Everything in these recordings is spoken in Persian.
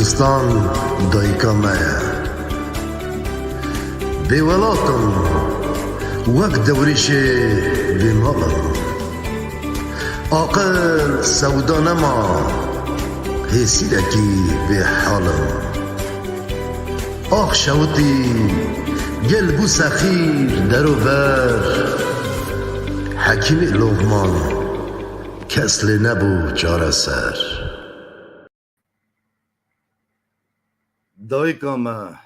کردستان دایکامه بیولاتم وقت دوریش بیمالم عاقل سودا نما حسی رکی به حالم آخ شوتی گل بو سخیر درو بر حکیم لغمان کسل نبو چاره سر دایکامه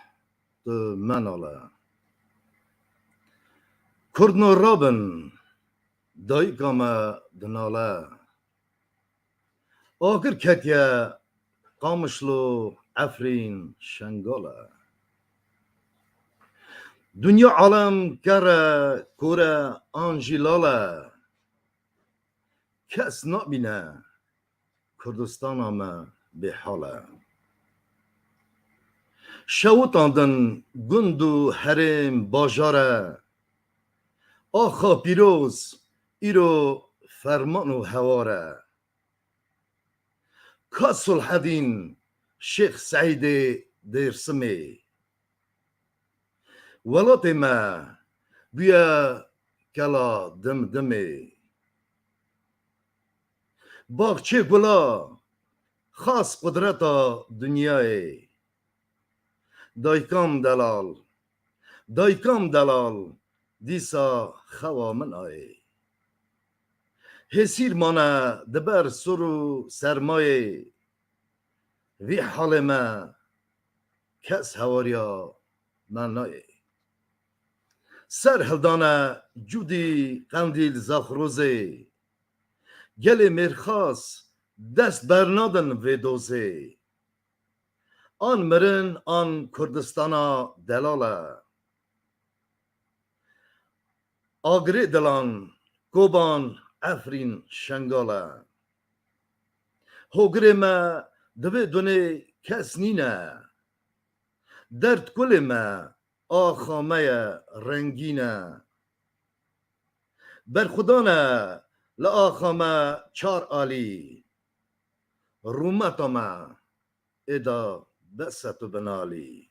تو مناله کردن و رابن دایکامه دناله آگر کتیه قامشلو افرین شنگاله دنیا عالم کره کوره آنجیلاله کس نبینه کردستان همه به حاله شوتاندن گند و حرم باجاره آخا پیروز ایرو فرمان و هواره کاس الحدین شیخ سعید درسمی ولات ما بیا کلا دمدمی باغچه گلا خاص قدرتا دنیای دایکام دلال دیسا خوا من آی حسیر مانه دبر سرو سرمایه وی حال ما کس هواریا من نای سر هلدانه جودی قندیل زخروزه گل مرخاص دست برنادن و دوزه آن مرن آن کردستانا دلاله آگری دلان کوبان افرین شنگاله هوگری ما دوی دونه کس نینه درد کل ما آخامه رنگینه برخودانه لآخامه چار آلی رومتامه ادا دستو بنالی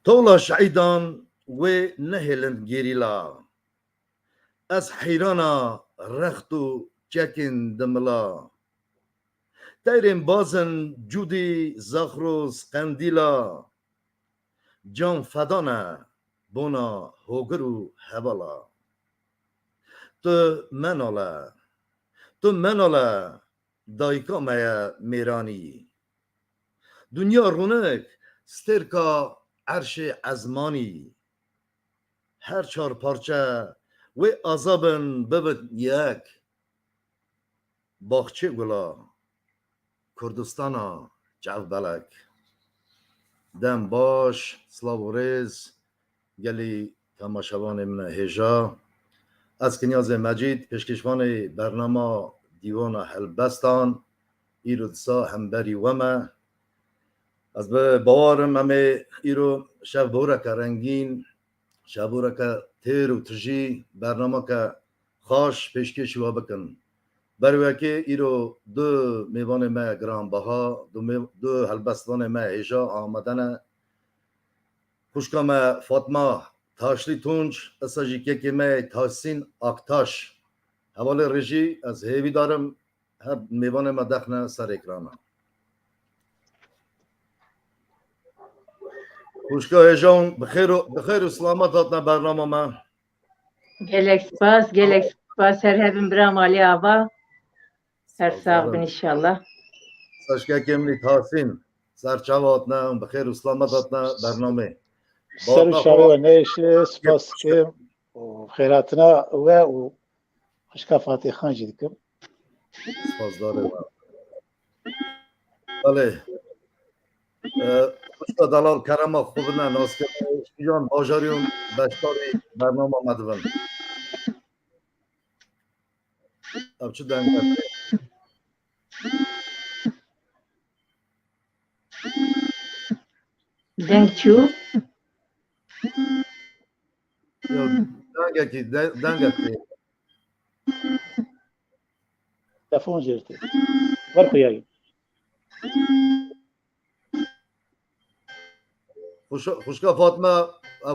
تولا شعیدان و نهلند گیریلا از حیرانا رخت و چکن دملا تیرین بازن جودی زخروز قندیلا جان فدانه بونا هوگرو هبالا تو مناله دایکامه میرانی دنیا رونق سترکا عرش ازمانی هر چار پارچه و عذابن ببد یک باغچه گلا کردستانا جو بلک دم باش سلاو و ریز گلی تماشاوان من هجا از کنیاز مجید پیشکشوان برنامه دیوان هلبستان ایرودسا همبری ومه از به باورم همه ایرو شب بورک رنگین شب بورک تیر و ترجی برنامه که خاش پیشکش و بکن برای که ایرو دو میوان ما گران بها دو هلبستان ما هجا آمدن خوشکام فاطمه تاشلی تونج اساجی که ما تاسین آکتاش حوال رژی از هیوی دارم هر میوان ما دخنه سر اکرانه خوشکا هجان بخیر و سلامت دادنا برنامه ما Gelek spas her hevin bram Ali Aba. Her sağ bin inşallah. ساشکا کملی تاسین سرچاواتنا بخیر و سلامت دادنا برنامه سر شبه و نیشه سپاس که خیراتنا و خوشکا فاتح خان جدیدکم سپاس داره بله خوشکا دلال کرما خوبنا ناسکه جان باجاریون بشتاری برنامه مدون اب چه دنگت Denkçu. دنگتی تلفون جرته برخو یایی خوشکا فاطمه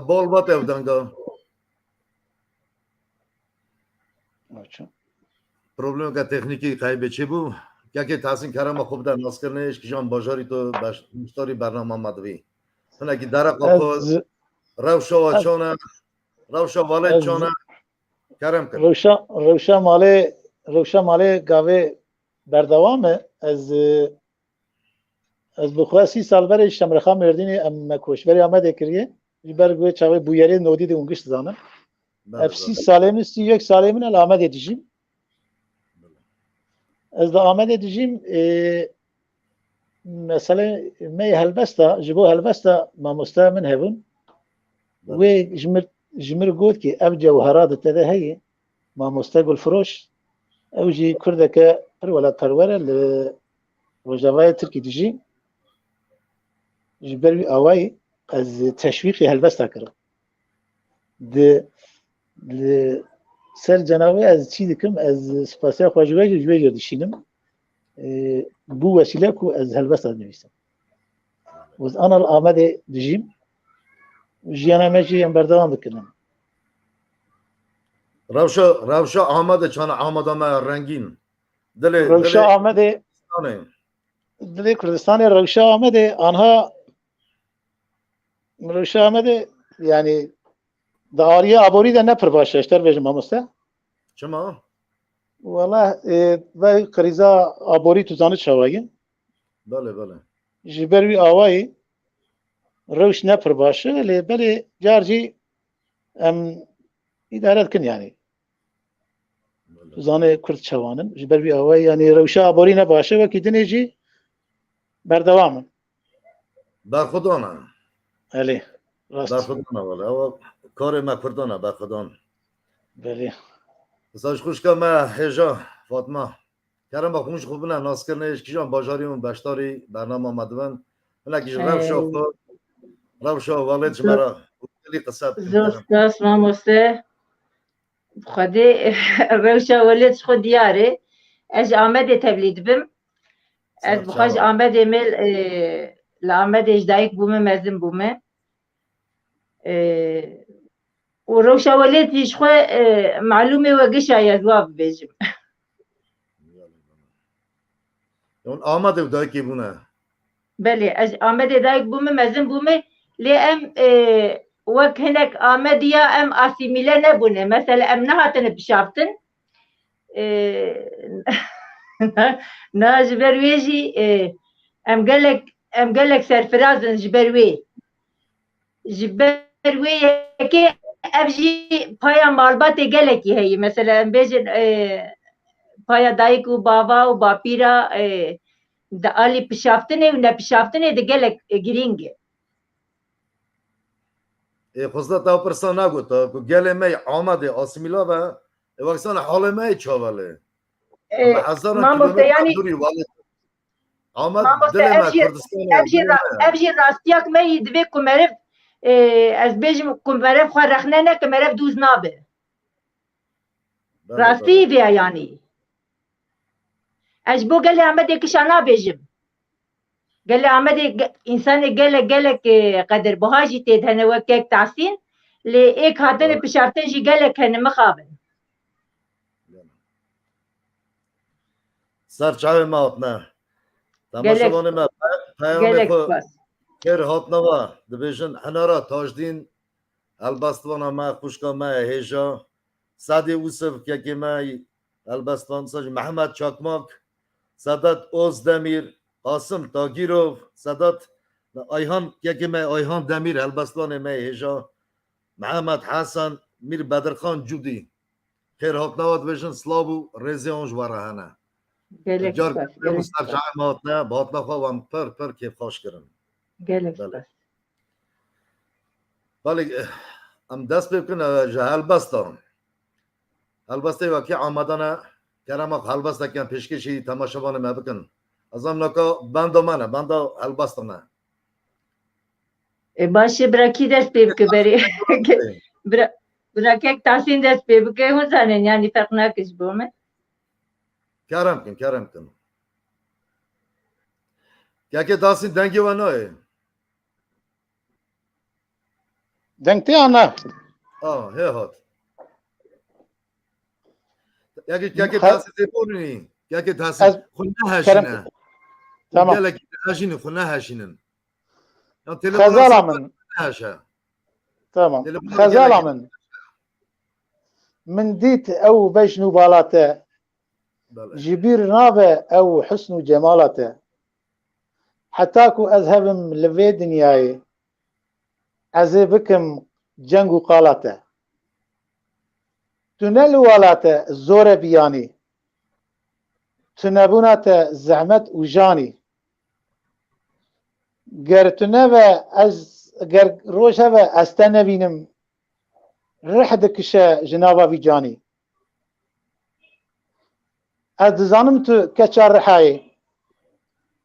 بال بات افدنگا پروبلم که تکنیکی قایب چی بود که تحسین کرم خوب در ناس کرنهش که جان باجاری تو مشتری برنامه مدوی هنه که درق خود روشا و چانه روشا والد چانه کرم کرد روشا ماله گاوه بردوامه از بخواه 30 سال برش شمرخا مردینی ام کوشبری آمده کریه برگوه چاوه بویری نودی ده اونگشت زانم اف 30 ساله من 31 ساله من آمده دیجیم از دا آمده دیجیم مثلا می هلبستا جبو هلبستا ما مستا من هبون و جمر گود که اب جوهرات تده هی ما مستقبل فروش او جي كردك ولا پروره لوجاوای تركي ديجي جبري اواي از تشويقي هلبستا كرا د سر جناوي از چي دكم از سپاسيا خواجوي جوي دشينم بو وسيله كو از هلبستا نويسم وز انا الامده دجيم جيانا ماجي ام بردوام بكنم روشا آمده چون آمده ما رنگین روشا آمده دل کردستان روشا آمده آنها روشا آمده یعنی دعاریه آبوری ده نپر باشه اشتر بیجم همسته چما؟ والله و قریزا آبوری تو زانه چاوایی بله جبروی آوایی روش نپر باشه لی بله جارجی ادارت کن یعنی زانه کرد چوانن جبر بی آوای یعنی روشا آبوری نباشه و که دنیجی بردوامن برخودانه بله راست برخودانه ولی او کار ما کردانه برخودان بله بساش خوش که ما هجا فاطمه کرم با خونش خوب نه ناس کرنهش که جان باجاریمون بشتاری برنامه آمدون لکیش روشا والد شمارا زوستاس ما مسته خدي روشا ولد خو دياري اج آمده تبلید بم از بخواش آمده مل لآمده اج دایک بومه مزم بومه و روشا ولد ایش خو معلومه و گش آید واب بیجم اون آمده دایکی بونه بله اج آمده دایک بومه مزم بومه لی ام وک هنک آمدیا ام آسیمیله نبونه مثلا ام نهاتن بشافتن نا جبرویجی ام قالك سرفرازن جبروی که ابجی پایا مالبات قالك هي مثلا ام بیجن پایا دایک و بابا و باپیرا دا آلی بشافتنه و نبشافتنه دا قالك گرینگه خصوصا تا پرسان نگو تا گل می آمده آسیمیلا و وقتان حال می چاوله ما مستیانی آمد دل ما کردستان ابجی راستیاک می دوی کمرف از بیجم کمرف خواه رخنه نه کمرف دوز نابه راستی بیا یعنی اجبو گلی آمده کشانا بیجم قال عمدي انسان قال قدر بهاجي تيد هنا وكيك تعسين لإيك هاتن بشارتن جي قال لك هنا مخابن سر چاوه ما هاتنا تماشاوانه ما پیام خو خیر هاتنا و دبیشن هنارا تاجدین البستوانا ما خوشکا ما هیجا سادی اوسف که ما البستوان ساج محمد چاکماک سادت اوزدمیر قاسم تاگیروف سادات ayhan yekime ayhan demir elbaslan me heja محمد حسن میر بدرخان جودی خیر هاتناوات بشن سلاو رزیانج ورهانه جار مستر جای ماتنه باتنا خوام پر کیف خوش کردن ولی ام دست بکن جهل بستم البسته وکی آمدنه کرم البسته کن پیشکشی تماشاوانه ما بکن ازم نکا بندو منه بندو البستم باشه براکی دست بکن بری براکی تحسین دست بکن اون زنن یعنی فرق نکش بومه کرم کن که داسین دنگی و نای دنگتی آنه هی هات که داسین زیبونی که داسین از خونه کرم هشینه تمام گله که هشینه خونه هشینن یا تلفن خزالا سر من هشه تمام تلفن خزالا من ديت او بجنو بالاته بله جبير نابه او حسن جمالته حتاكو اذهبم لفي دنياي عذبكم جنگو قالاته تنل والاته الزور بياني تنبوناته زعمت وجاني قرتنبه قر روشبه استنبينم رح دكشه جنابا في جاني ادزانم تو كچار رحاي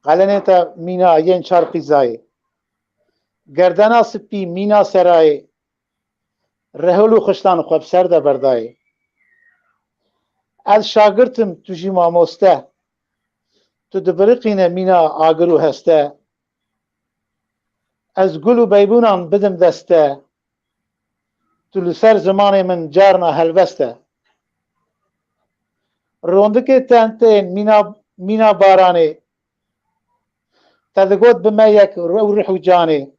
قالنيتا مينا ين شرقي زاي گردنا سپی مینا سرای رهولو خشتان خواب سرده بردای از شاگرتم تو جی ماموسته تو دبرقینه مینا آگرو هسته از گلو بیبونان بدم دسته تو لسر زمان من جارنا هلوسته روندکه تنتین مینا بارانه تدگوت بما یک رو رحو جانه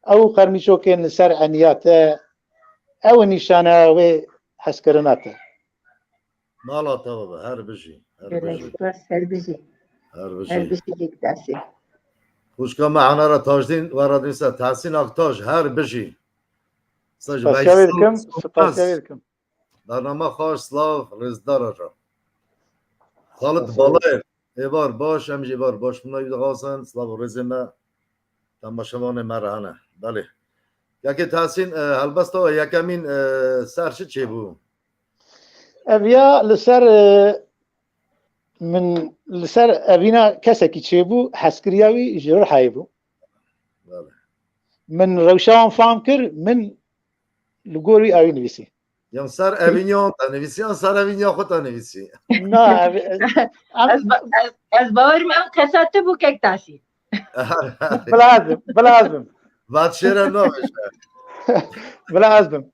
او قرميشوكين لسر عنياته او نشانه و حسكرناته مالا بابا هر بجی هر بشی دیگ دستی خوشکا معنا را تاجدین ورد نیست تحسین اکتاج هر بجی سج سپاس كبيركم برنامه خوش سلاف رزدار را خالد بالای ایبار باش همیشه ایبار باش منایی دقاسن سلاف رزمه تماشاوان مرهنه بله یکی تحسین هلبستا یکمین سرش چه بو؟ ابيا لسر من لسر ابينا كسكي تشيبو حسكرياوي جرور حايبو بله من روشان فامكر من لغوري اوي نويسي یا سر اوینیان تنویسی یا سر اوینیان خود تنویسی نا از باورم ام کساته بو کک دستی بلازم بعد شعر نوشه بلازم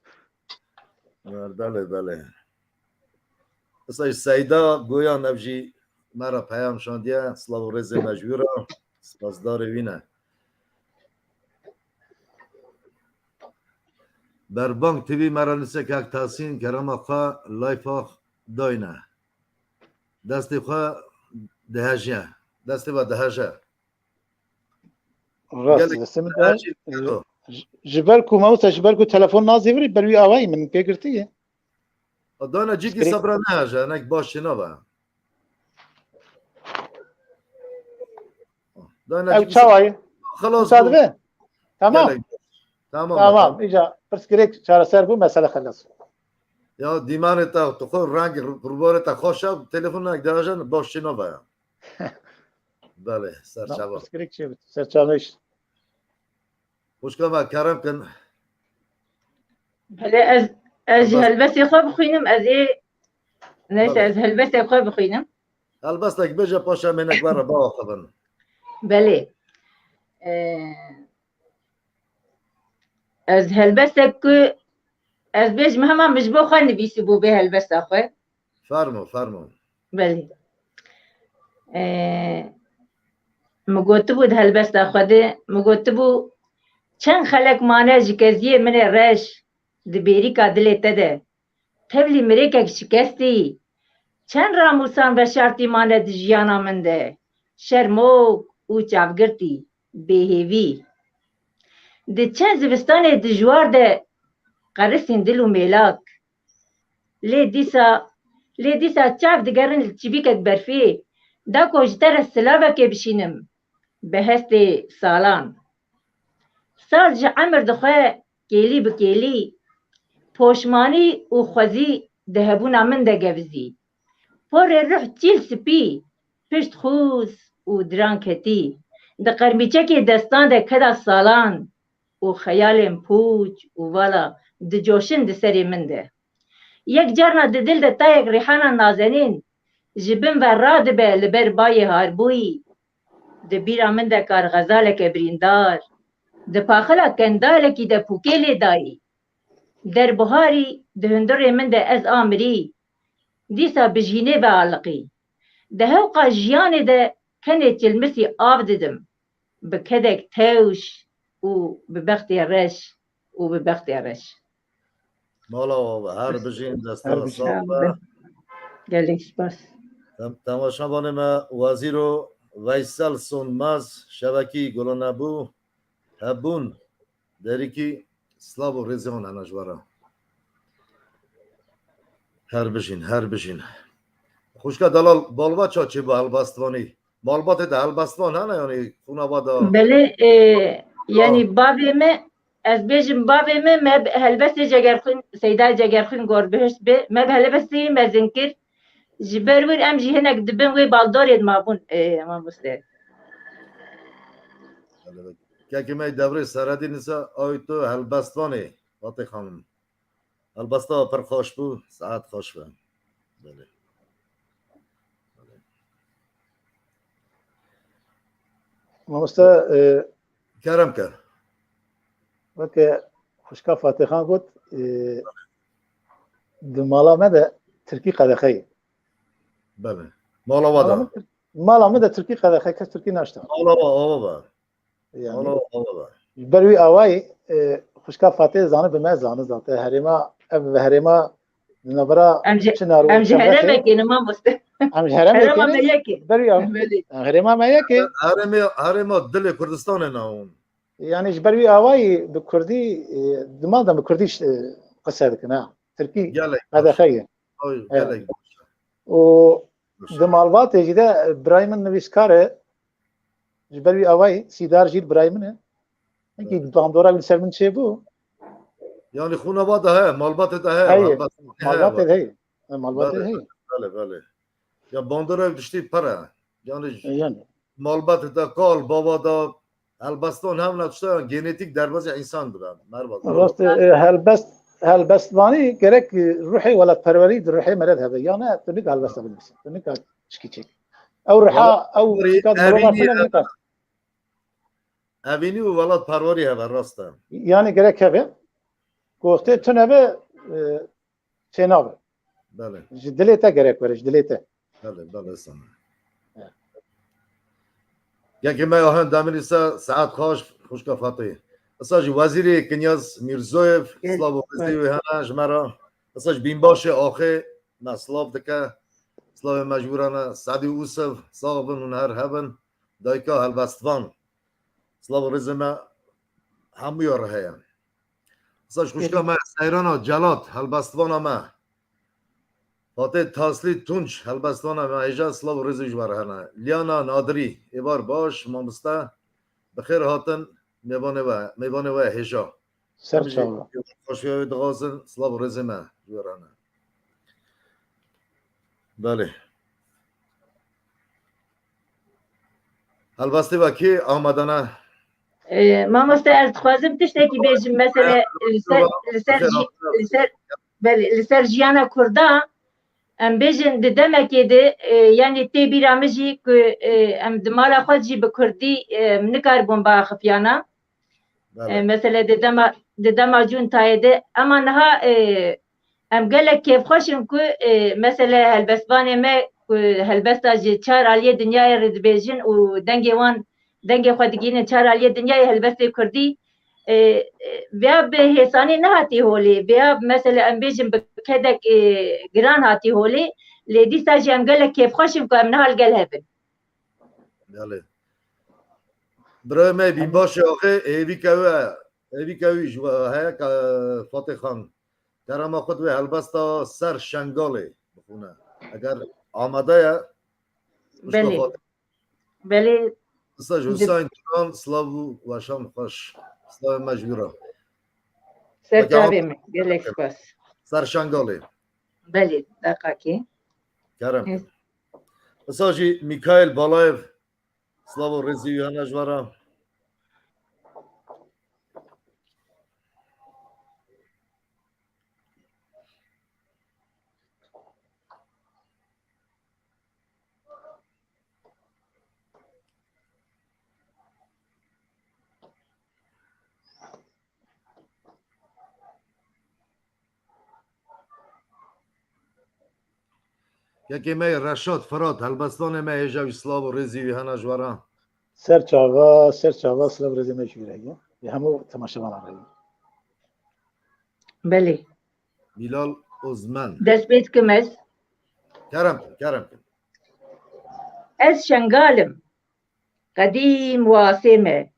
بله اصلا سیدا گویا نبجی مرا پیام شاندیه سلاو رز مجبورا سپاسدار وینه بر بانک تیوی مرا نسه که اک تحسین کرم اقا لایف آخ داینه دستی خواه دهجه دستی با دهجه راست دستم ده جبالكو موسى جبالكو تلفون نازي بري بلوي اواي من بيقرتيه دانا جيكي صبرا نهجه انك باش نوبه دانا او تشاواي خلاص مصادفه تمام اجا برسكريك شهر سربو مساله خلص یا دیمان تا تو خود رنگ روباره تا خوشم تلفن نک داشتن باش نوبه بله سرچاوا برسكريك چه سرچاوش خوشکا ما کرم کن بله از هلبستی خواه بخوینم از نیست از هلبستی خواه بخوینم البته که بجا پاشا منک برا با خبن بله از هلبستی که از بیش مهما مجبور خواه نویسی بو به هلبستی خواه فرمو بله مگوته بود هلبستی خواه ده مگوته بود چند خلق مانه جکزیه من رش دبیری که دلیته ده تبلی مریکک شکستی چند راموسان و شرطی مانه دجیانا من ده شرموک او چافگرتی بهیوی ده چند زوستان دجوار ده قرسین دل و میلاک لی دیسا چاف دگرن چیبیکت برفی دا کجتر سلاوه که بشینم به هست سالان سال جه عمر دخواه کیلی بکیلی پوشمانی و خوزی دهبونا من ده گوزی پر روح چیل سپی پشت خوز و دران کتی ده قرمیچه که دستان ده کدا سالان و خیالم پوچ و والا ده جوشن ده سری من ده یک جرنا ده دل ده تا یک ریحانا نازنین جبن و راد به لبر بای هاربوی د بیرا من د کار غزالک بریندار د پاخلا کندالکی د پوکل دایی در بهاری د هندر من د از آمری دیسا بجینه به علقی د هوقا جیان د کنه تلمسی آب ددم بکدک توش و ببخت رش و ببخت رش مالا هر بجین دست هر و بجین. صاف گلک سپاس تماشاوان ما وزیر و ویسل سونماز شبکی گلانبو هبون داری که سلاو و رزیان انجوارا هر بجین خوشکا دلال بالبا چاچی با هلبستوانی مالبات ده هلبستوان هنه یعنی خونوادا بله یعنی بابی me ez bêjim bavê me me helbestê cegerxwîn Seyda Cegerxwîn gor bihişt bê me bi helbestê mezin kir ji ber wir em jî hinek dibin wê baldorê mabûn mamoste که می دوره سردی نیسا آی تو هلبستوانی فاتی خانم هلبستا پر خوش بو ساعت خوش بو بله مامۆستا کرم کر وەکە خوشکا فاتحان گوت di mala me de tirkî qedexeyê بله مالا وادا mala me de tirkî qedexey kes tirkî naşta مالا آوا با yani مالا آوا با ji ber wî awayî خوشka Fatih zanî bi me zanî zate herêma ev ve herêma di navbera em jî Çınar û em jî Şevexê heremekê mamoste em ji herema herêmekê me ne yekê ber wî belê herêma me yekê هرما دل کردستان ناون yani ji ber wî awayî bi Kurdî di mal de bi Kurdî qise dikin ha tirkî گله qedexeyê آی گله û di malbatê jî de birayê min nivîskar e ji ber wî awayî sîdar jî birayê min e wekî bandora wî ser min çêbû یعنی خونواده هه مالبات ده هه heye هلبستانی هه malbatê heye malbatê heye بله بله یا باندرا دشتی پره یعنی yani مالبات ده کال بابا دا هلبستان هم نتشته genetiğ derbazı insan buden merhaba rast helbestvanî gerek ruhê welatperwerî di ruhê me re hebe ya ne tu nik helbesta binivîsî tu nik çikî çek ew riha ew evini u velat parvari heve rasta yani gerek hebe goftê tu nebe çênabe bele ji dilê te gerek were ji dilê te bele sana ya ki me ahan demirîsa saat xoşka fatih Asa ji wezîrê Kinyaz Mirzoyev Slav Xwezî wê hene ji me re asa ji bînbaşê axê me slav dike Slavê me ji wiran e Sedî Usev sağ bin hûn her hebin dayika helbestvan Slav rêzê me hemûya re heye asa ji xwişka me seyrana Celat helbestvana me Fatê Taslî Tunç helbestvana me hêja Slav rêzê ji we re hene Liana Nadirî êvar baş mamoste bi xêr hatin mêvanê we hêja ser çawa Xoşiya wê dixwazin Slav rêzê me ji we re hene Belê helbestê ve kê amade ne mamoste ez dixwazim tiştekî bêjim mesele li ser jiyana Kurda em bêjin di demekê de yani tê bîra min jî ku em di mala xwe jî bi Kurdî nikaribûn biaxiviyana mesele di dema cuntayê de ema niha em gelek kêfxweşin ku mesele helbestvanê me ku helbesta ji çar aliyê dinyayê re dibêjin û dengê wan dengê xwe digînin çar aliyê dinyayê helbestê Kurdî veya bi hêsanî nehatî holê veya mesele em bêjin bi kedek giran hatî holê lê dîsa jî em gelek kêfxweşin ku em nihal gel hebin Belê Birayê me bînbaşê axê êvîka wî ji heye Fatih Xan kerema xwe wê helbesta ser şengalê bixwîne eger amade ye belê belê Issa ji Hüseyin Turan Slav û weşan xweş Slavê me ji wî re ser çavê min gelek spas ser şengalê belê deqakê kerem Issa jî Mîkail Balayev Slav û rêzî wî hene ji we re یکی می رشاد فراد هلبستان می هجا اسلام و رزی و هنه جوارا سر چاوا سلام رزی میشوره یه همو تماشا رایی بله میلال ازمن دست بید کم کرم کن از شنگالم قدیم و آسیمه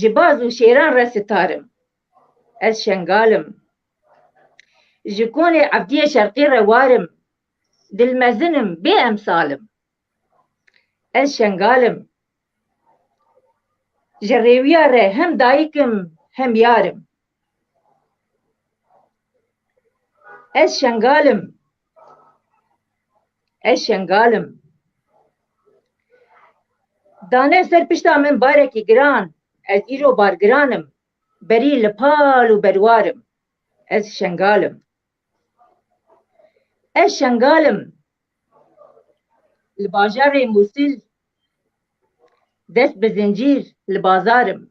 جباز و شیران را ستارم از شنگالم جکون عبدی شرقی روارم دل مزنم بی امثالم از شنگالم جریویا را هم دایکم هم یارم از شنگالم دانه سر پشتا من بارکی گران از ایرو بارگرانم بری لپال و بروارم از شنگالم لباجار موسیل دست به زنجیر لبازارم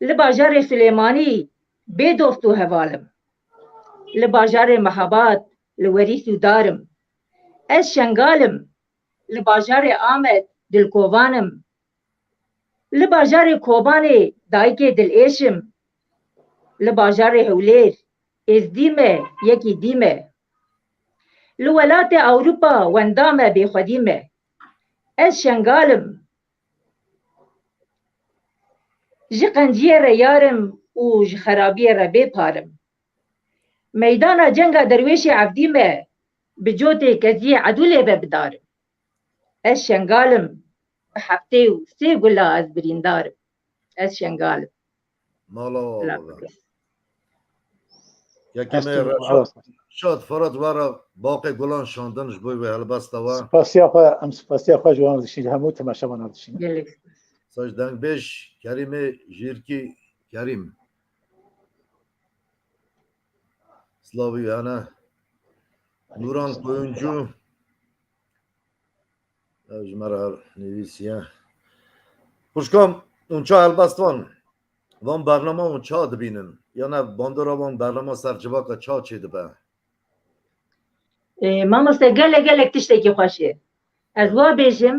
لباجار سلیمانی بی دوست و حوالم لباجار محبات لوریس و دارم از شنگالم لباجار آمد دلکوبانم لباجار کوبان دایک دل ایشم لباجار هولیر از دیمه یکی دیمه لولات اوروپا وندامه بی خودیمه از شنگالم جی قنجیه را یارم و جی خرابیه را بپارم میدان جنگ درویش عبدیمه بجوت کزی عدوله بدارم از شنگالم هفته و 3 گلا از بریندارم از شنگالم مالا یکی می رشاد فراد وارا باقی گلان شاندنش بوی به هلبسته و سپاسیا خواه جوان دشین همو تماشا دشین ساج دنگ بیش کریم جیرکی کریم سلاوی هنه نوران کوینجو جمعه نویسیه خوشکام اونچا هلبستوان وان برنامه اونچا دبینن یا نه باندورا وان برنامه سرجواقا چا چی دبه مامۆستا gelek tiştekî xweş e. Ez wa bêjim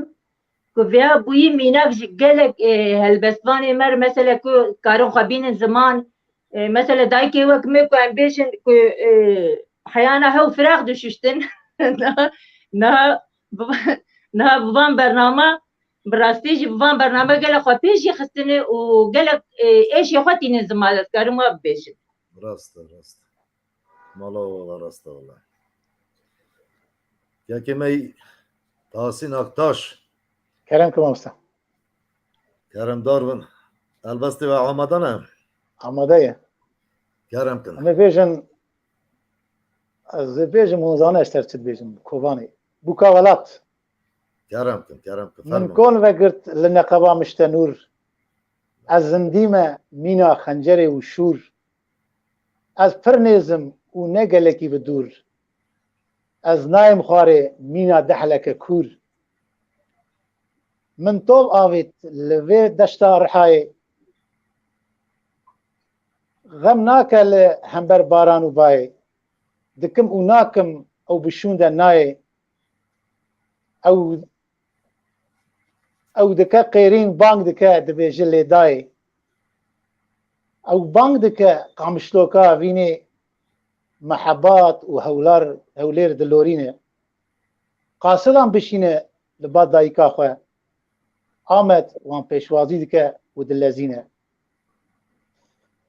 ku vêya bûyî mînak ji gelek helbestvanê me mesele ku karin xwe bînin ziman mesele dayikê wek me ku em bêjin ku heyana hew firaq dişuştin niha bi van bername bi rastî jî bi van bername gelek xwe pêş jî xistine û gelek êşê xwe tînin ziman ez karim wa bibêjim. Rast mala ola rast ola یکی می تحسین اکتاش کرم که مامستا کرم دارون البسته و آمدنه آماده یه کرم کن اما بیجن از بیجن منزانه اشتر چید بیجن کوبانی بوکا ولات کرم کن من کن و گرت لنقبا مشتنور از زندیم مینا خنجر و شور از پرنیزم و نگلکی بدور از نایم خواره مینا دحلک کور من طوب آوید لوی دشتا رحای غم ناکه لهمبر باران و بای دکم و ناکم او بشونده نای او دکه قیرین بانگ دکه دبیجه لیدای او بانگ دکه قامشلوکا وینه محبات و هولیر دلورینه قاصدان بشینه لباد دایکا خواه آمد وان پیشوازی دکه و دلزینه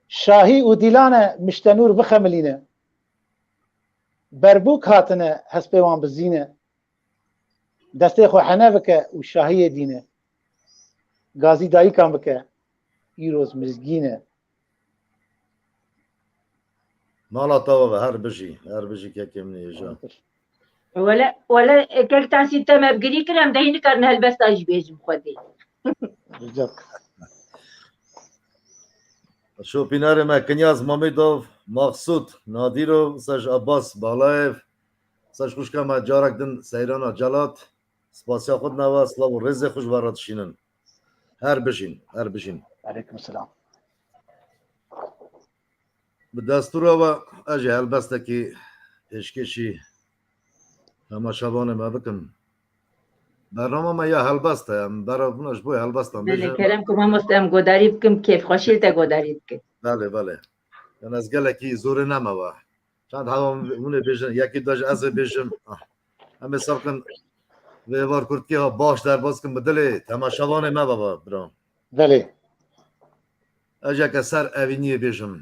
شاهی و دیلانه مشتنور بخملینه بربوک هاتنه هسپی وان بزینه دسته خو حنه بکه و شاهی دینه گازی دایکان بکه ایروز مزگینه مالا طاوه هر بشی که کم نیجا ولا كيك تاسي تما بقري كلام دهين كارن هالبس اج بيجم خدي شو پینار ما کنیاز مامیدوف مقصود نادیرو سج عباس بالایف سج خوشکا ما جارک دن سیرانا جلات سپاسیا خود نوا سلاو رزق خوش وارد شینن هر بشین علیکم السلام به دستور و اجی هلبسته که پیشکشی تماشاوان ما بکن برنامه ما یا هلبسته برای بونش بوی هلبستم بله بیشن کرم که مامۆستا ئەم گۆداری بکەم کێف خۆشیل تە گۆداری بکەیت بله بله یعنی از گلکی زور نمه و چند هوا اونه بیشن یکی داشت از بیشم همه سب کن ویوار کردکی ها باش در باز کن بدلی تماشاوان ما بابا برام بله اجا که سر اوینی بیشم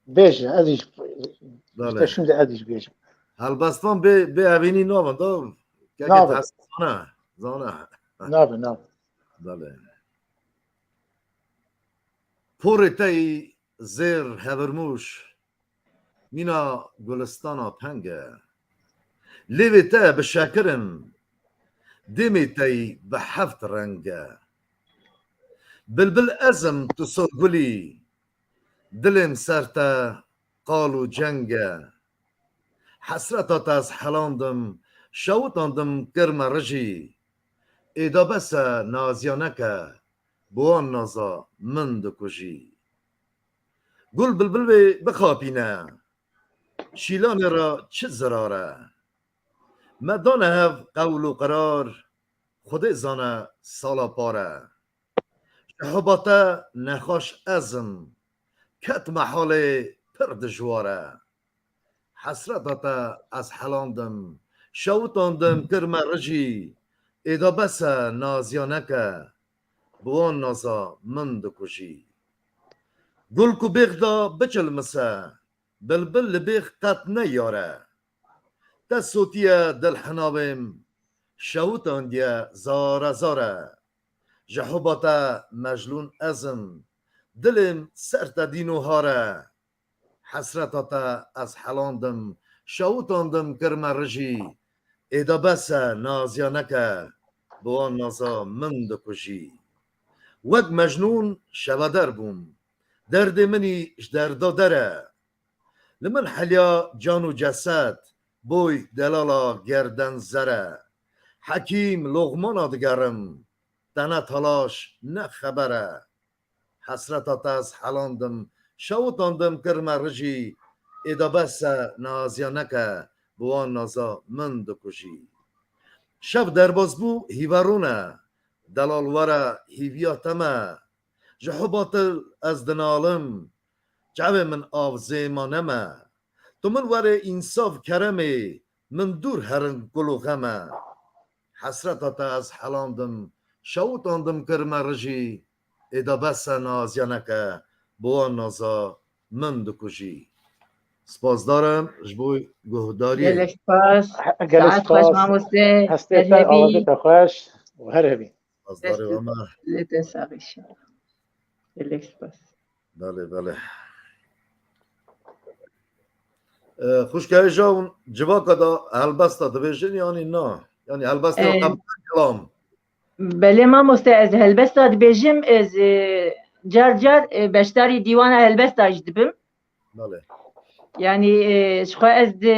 بیجه ادیش بله işte şimdi ادیش بیجه هلبستان به اوینی نامن دا که نابه. تحصیلانه زانه نه بله پوری تایی زیر هورموش مینا گلستانا پنگه لیوی تا به شکرن دیمی تایی به هفت رنگه بلبل ازم تو سرگلی دلم سرتا قالو جنگه حسرتات از حلاندم شوتاندم کرم رجی ایدا بس نازیانکه بوان نازا من دکجی گل بلبل بخاپینه شیلان را چه زراره مدان هف قول و قرار خود زانه سالا پاره شهباته نخوش ازم کت محال پر دجواره حسرتاتا از حلاندم شوتاندم کرم رجی ایدا بس نازیانکه بوان نازا من دکجی گل کو بیخدا بچل مسا بلبل لبیخ قط نیاره تا صوتیه دل حنابم شوتان دیه زاره زاره جحوباتا مجلون ازم دلم سرت دینو هاره حسرتاتا از حلاندم شوتاندم کرم رجی ایدا بس نازیانکه بوان نازا من دکجی وگ مجنون شودر بوم درد منی دردا دره لمن حلیا جان و جسد بوی دلالا گردن زره حکیم لغمان آدگرم تنه تلاش نه خبره حسرتات از حلاندم شوتاندم کرم رجی ایدا بس نازیانکه بوان نازا من دکجی شب در باز بو هیورونه دلالوره هیویاتمه جحبات از دنالم جوه من آف زیمانمه تو من وره انصاف کرمه من دور هرن گلو غمه حسرتات از حلاندم شوتاندم کرم رجی ایدا بس نازیانکه بوان نازا من دکجی سپاس دارم جبوی گهداری gelek spas گله saat خوش سپاس مامۆستا هسته تا آوازه تا خوش و هر هبی سپاس دارم اما لێتە ساغیشە gelek spas بله بله خوشکه جاون جواکا دا هلبستا دبیجن یعنی نه یعنی هلبستا قبل کلام بله مامۆستا ez helbesta dibêjim ez car car beşdarî dîwana helbesta jî dibim بله yani ji xwe ez di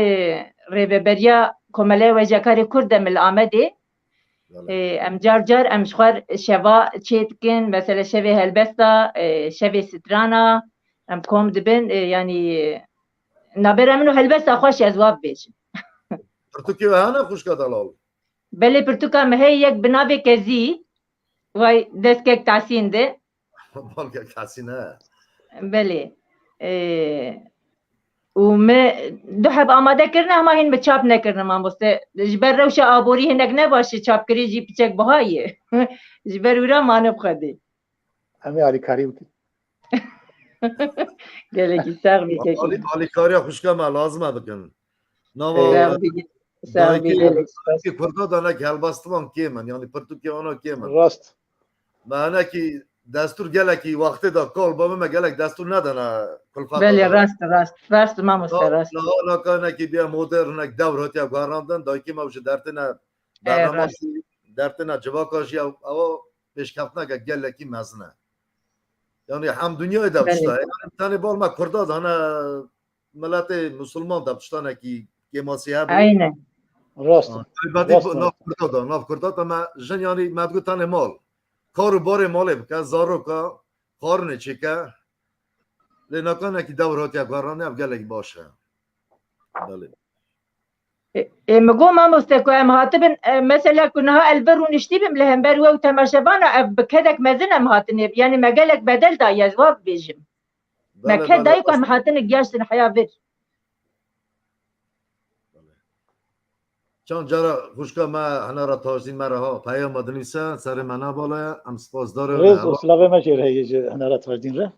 rêveberiya Komeleya Wêjekarê Kurd em li Amedê بله em car car em ji xwe şeva çê dikin mesela şevê helbesta şevê strana em kom dibin yani navbera min û helbesta xweş ez wa bibêjim پرتوکی و هنه خوشکه دلال belê pirtûka me heye yek bi navê Kezî way destkek tasîn de بالکه کسی نه belê û me du heb amadekirine hema hîn bi çap nekirine mamoste ji ber rewşa aborî hinek ne başî çapkirî jî piçek biha ye ji ber wî re mane bixwedê همه علی کاری بودی gelekî sax bî آلی آلی کاری خوشکه ما لازمه بکن نوا sax bî gelek spas که کردا دانه که هلبستوان که من یعنی پرتوکی آنها که من راست معنی که دستور گله که وقتی دا کال با من گله دستور ندانه کلفت belê rast mamoste rast نه کنه که بیا مدرن دور هاتیا گاراندن دایی که موجود درتنه برنامه درتنه جواکاشی او پیشکفت که گله که مزنه یعنی هم دنیای دبشتا یعنی تانی بال ما کردا دانه ملت مسلمان دبشتانه که مسیحه بود aynen راست البته ناف کردا تا ما جن یعنی مدگو تانه مال کارو بار ماله بکن زارو که کار نچه که لنکانه که دور هاتیا کارانه اب گلک باشه بله مگو ما مستکو ام هاتبن مثلا كنها البرون اشتيبم لهم بر و تماشبانا بكدك مزن ام هاتن يعني مجالك بدل دا يزواب بيجم ما بله كان بله دايكو ام هاتن جاشتن حياة بير چون جرا خوشکا ما هنه را تاجدین مرا ها پیام بدنیسه سر منا بالا ام سپاس داره رز اسلاوه ما جیر هیچ هنرا تواجدین را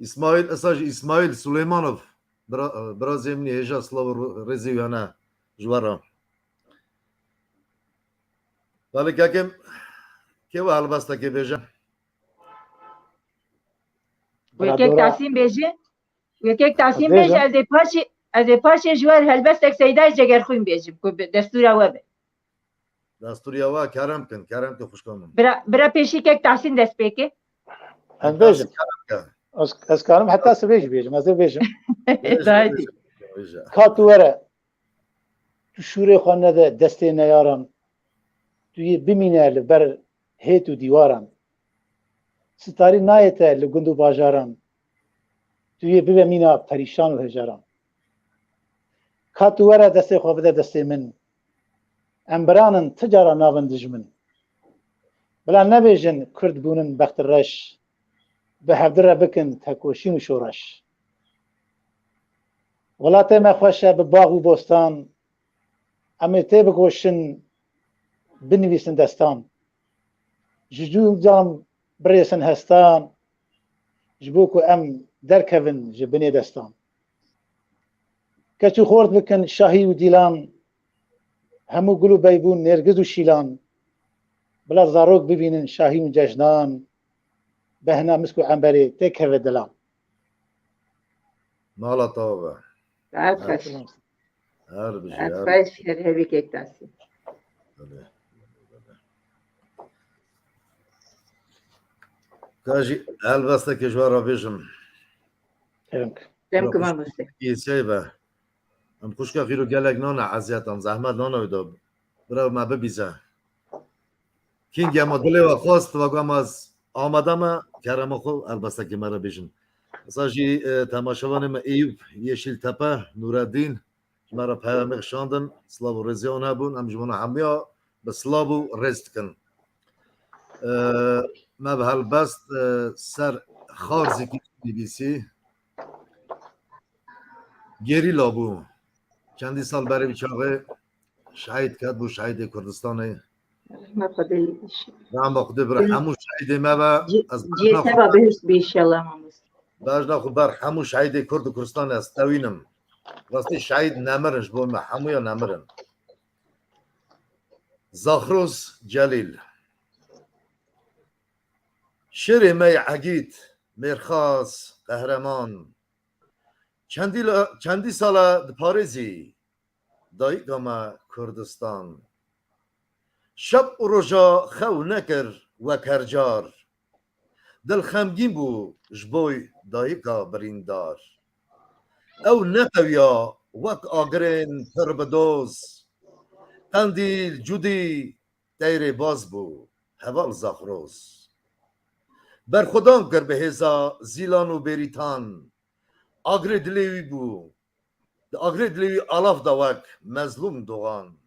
اسماعیل اساج اسماعیل سلیمانوف برازیمنی هجا سلاو رزی و نه جوارا بله که و البسته که بیجه ويكيك تحسين بيجي ويكيك تحسين بيجم. بيجي از پاشي جوار هلبستك سيداي جگر خوين بيجي دستورا وبه دستوریا و کرم کن خوشکا من برا پیشی کيك تحسين دست بيكي هم بیجم از کارم حتی سبیج بیجم از بیجم دايتي کاتو وره تو شوره خانه ده دسته نیارم توی بمینه لبر هیت و دیوارم ستاری نایته لگند و باجارم توی ببینه پریشان و هجارم کاتو وره دسته خواه بده دسته من امبرانن تجارا ناون دجمن بلا نبیجن کرد بونن بخت رش به هفدر بکن تکوشین و شورش ولاته ما خوشه به باغ و بستان اما تی بگوشن بنویسن دستان ججو جام بریسن هستان جبوکو ام درکوین جبنی دستان کچو خورد بکن شاهی و دیلان همو گلو بیبون نرگز و شیلان بلا زاروک ببینن شاهی و جشنان بهنا مسکو عنبری تکه دلان مالا تاوه عفش هر بجی عفش هبي كيك تحسين کاجی البسته که جوارا بیجم تمام تمكم ما مستك سیبه ام خوشکا خیرو گلک نانه عزیتم زحمت نانه ویدا برای ما ببیزه کینگ اما دلی و خواست و گم از آمدم کرم خو البسته که مرا بیجن ساجی تماشاوانم ایوب یشیل تپه نورالدین مرا پیام خشاندن سلاو رزیان هبون ام جوانا همیا به سلاو رزد کن ما به هلبست سر خارزی که بیسی گری لابو چندی سال برای بیچاره شهید کرد بو شهید کردستانه ما قبل رحم با خود بر همو شهید ما و از جي سبب بهش بإن الله ما مستك بجنا خود بر همو شهید کرد کردستان است توینم راستی شهید نمرنش بو ما همو یا نمرن زاخروس جلیل شعر می عگید مرخاص قهرمان چندی سال پارزی دایگاما کردستان شب و روژا خو نکر و کرجار دل خمگین بو جبوی دایگا بریندار او نتویا وک آگرین پر بدوز قندیل جودی دیر باز بو هوال زاخروز بر خودان کر به هزا زیلان و بریتان آگری دلیوی بو آگری دلیوی آلاف داوک مظلوم دوغان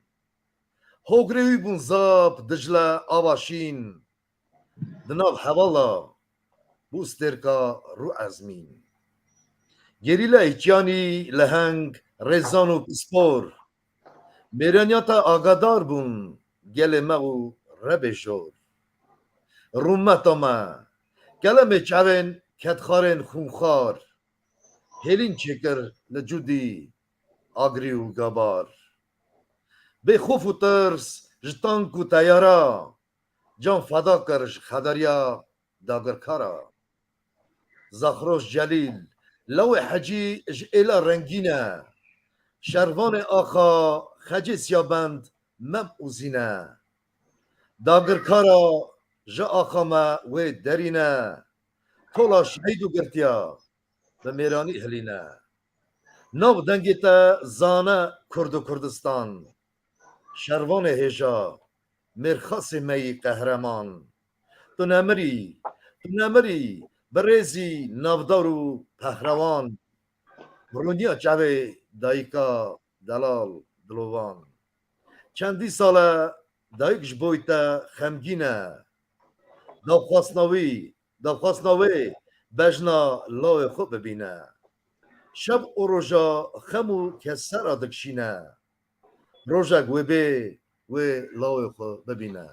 هوگریوی بون زاب دجله آواشین دناب حوالا بوسترکا رو ازمین گریلا ایچیانی لهنگ رزان و پسپور میرانیاتا آگادار بون گل مغو رب جور رومتا ما کلمه چاوین کتخارن خونخار هلین چکر لجودی آگری و گابار به خوف و ترس جتانک و تیارا جان فدا کرش خدریا داگرکارا زخروش جلیل لو حجی اجئلا رنگینه شروان آخا خجی سیابند مم اوزینه داگرکارا جا آخا ما و درینه تولا شهید و گرتیا به میرانی هلینه نو دنگیتا زانه کرد و کردستان شروان هجا مرخص می قهرمان تو نمری برزی نافدار و پهلوان برونیا چاوی دایکا دلال دلوان چندی ساله دایکش بویتا خمگینه دابخواستناوی بجنا لاو خوب ببینه شب و روژا خمو کسر دکشینه روژا گوی و لاو خوب ببینه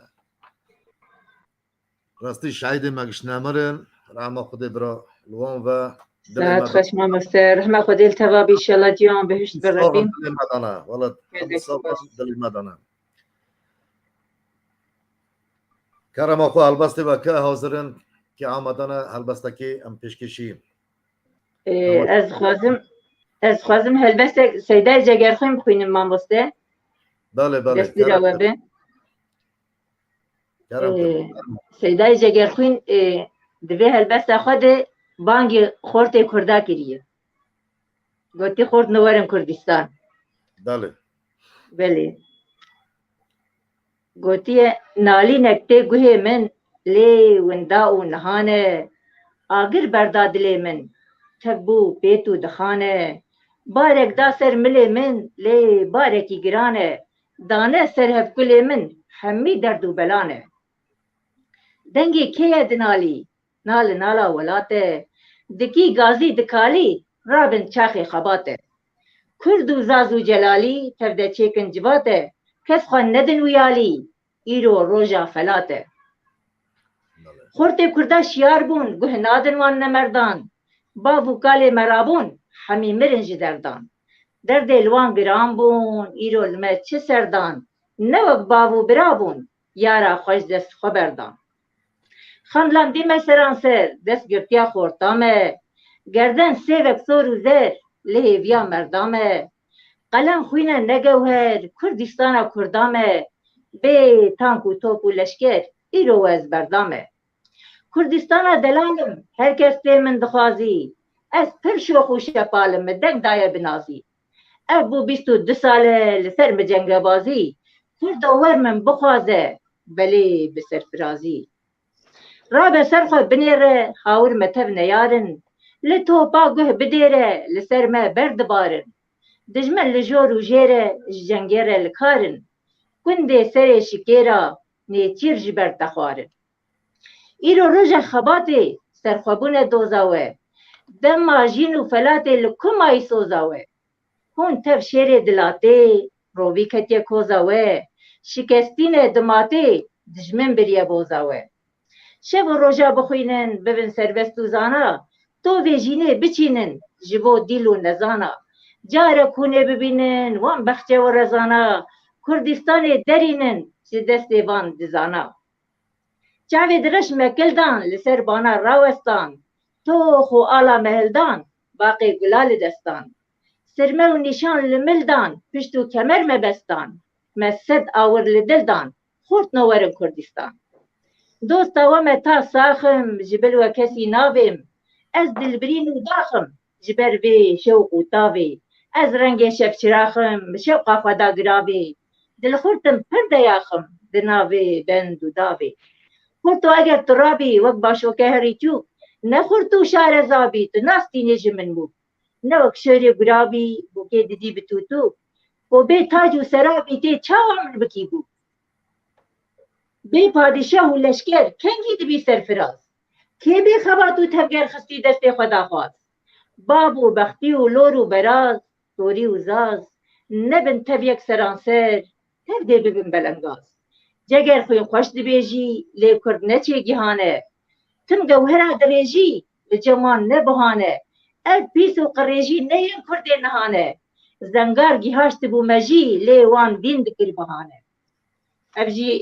راستی شاید مگش نمرن رحمه خود برا لوان و ساعت خوش مامۆستا رحمة خودی التوابی ایشالله جیان بهشت بربیم دل مدانه والله دل مدانه کرم آخو البسته و که حاضرن که آمدانه البسته که ام پیشکشی از خوازم هلبست سیده جگرخویم بخوینم مامۆستا بله دستی رو به کرم سیده جگرخوین دوی هلبست خود بانگی خورت کرده کریه گوتی خورت نوارم کردستان بله بله گوتی نالی نکته گوه من لی وندا و نهانه آگر بردادلی من تبو بیتو دخانه بارک دا سر ملی من لی بارکی گرانه دانه سر هفکلی من همی درد و بلانه دنگی که دنالی نال نالا ولاته دکی گازی دکالی رابن چاخی خباته کرد و زاز و جلالی تفده چیکن جباته کس خوان ندن ویالی ایرو روژا فلاته خورت کرده شیار بون گوه نادن وان نمردان بابو کال مرابون همی مرنج دردان درد الوان گرام بون ایرو لمه چه سردان نوک بابو برابون یارا خوش دست خبردان خملان دیمه سرانسر دست گرتیا خورتامه گردن سیوک سور و زر لحیویا مردامه قلم خوینه نگوهر کردستانا کردامه به تانک و توپ و لشکر ایرو از بردامه کردستانا دلالم هر کس من دخوازی از پر شوخ و شپالم دنگ دایر بنازی ابو 22 ساله لسر مجنگ بازی کرد و من بخوازه بلی بسر فرازی رابع سرخو بنیره خاور متب نیارن لتو باگوه بدیره لسر ما برد بارن دجمن لجور و جیره جنگیره لکارن کنده سر شکیرا نیچیر جبر تخوارن ایرو روژ خباته سرخوبون دوزاوه دم ماجین و فلاته لکمای سوزاوه هون تب شیر دلاته روبی کتیه کوزاوه شکستین دماته دجمن بریه بوزاوه شب و روژا بخوینن ببین سربست و زانا تو ویجینه بچینن جبو دیل و نزانا جاره کونه ببینن وان بخچه و رزانا کردستان درینن سی دست وان دزانا چاوی درش مکلدان لسر بانا راوستان تو خو آلا مهلدان باقی گلال دستان سرمه و نشان لملدان پشت و کمر مبستان مسد آور لدلدان خورت نوارم کردستان دوست ومه تا ساخم جبل و کسی نابم از دلبرین و داخم جبر وی شوق و تاوی از رنگ شب چراخم شوق خدا گراوی دل خورتم پر دیاخم دناوی بند و داوی خورتو اگر ترابی وک باشو که هری چوب نخورتو شار زابی تو ناستی نجمن بو نوک شوری گرابی بو که دیدی بتوتو و بی تاج و سرابی تی چاوامن بکی بو بی پادشاه و لشکر کنگی دبی سرفراز که بی خبات و تفگر خستی دست خدا خواست باب و بختی و لور و براز توری و زاز نبن تب یک سرانسر تب دی ببین بلنگاز جگر خوی خوش دبیجی لی کرد نچه گیهانه تم گوهره دریجی لجوان نبهانه اد پیس و قریجی نیم کرد نهانه زنگار گیهاشت بو مجی لی وان دین دکر بهانه ابجی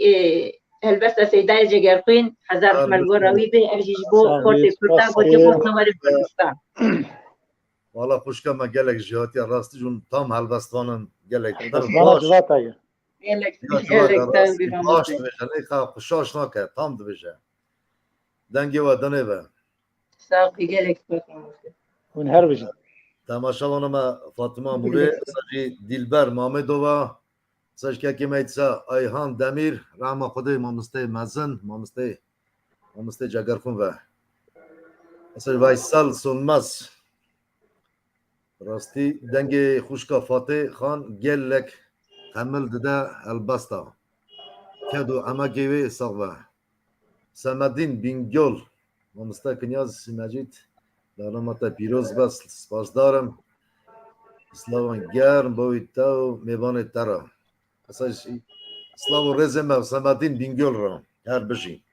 هلبست سیدای جگرخوین هزار رحمت گوراوی به ابجی جبو خورت کرده گوتی خورت نوار کردستان والا خوشکم ما گلک جهاتی راستی جون تام هلبستانن گلک هلبستان جواتایه باش دویجه نیخوا خوشاش ناکه تام دویجه دنگی و دنه و ساقی گلک اون هر بجن تماشاوانم فاطمه موری سجی دیلبر مامدووا سج که میتسا ایهان دمیر رحمه خدای مامسته مزن مامسته جگرخون و اصلا وایسال سونماس راستی دنگ خوشکا فاتح خان گلک حمل دده البستا کدو اما گیوی ساقوه سمدین بینگل مامستا کنیاز مجید برنامه پیروز بس سپاس دارم سلاوان گرم باید تو میوان ترا اصلا سلاو رزم و سمدین بینگل را هر بشی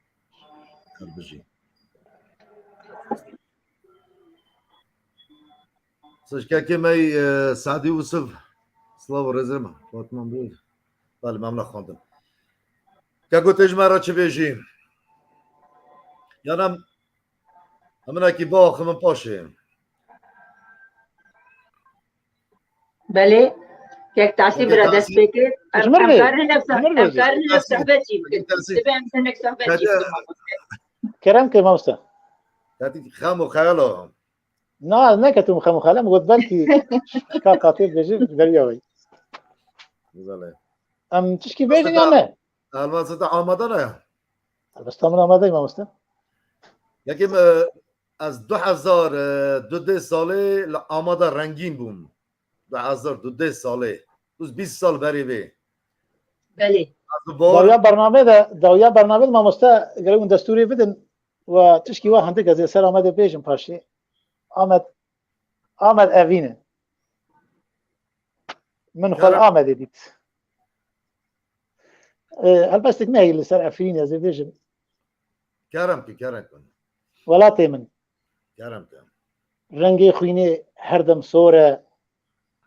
اصلا که می سعدی یوسف سلاو رزم فاطمه بود بله ممنون خواندم که گوتش مرا چه بیشیم یعنی همه که با خمم پاشه بله یک تحصیل را دست بکرد امکار هنگ صحبت چی تبه امسنک صحبت چی کرم که مامستا کتی خم و خیالا نه کتم خم خالم گفت بلکی کا قاطع بجی دریایی بله ام تشکی بیجی یا نه البته آماده نه البته من آماده مامستا یکم از 2002 ساله آماده رنگین بوم 2002 ساله 20 سال بری بی بله داویا برنامه مامستا گره اون دستوری بدن و تشکی و هنده گزی سر آمده بیجم پاشی آمد اوینه من خال آمده دید البته که میگی لسر افرین از بیجم کرم کن ولاتی من کرم کن رنگی خوینه هردم سوره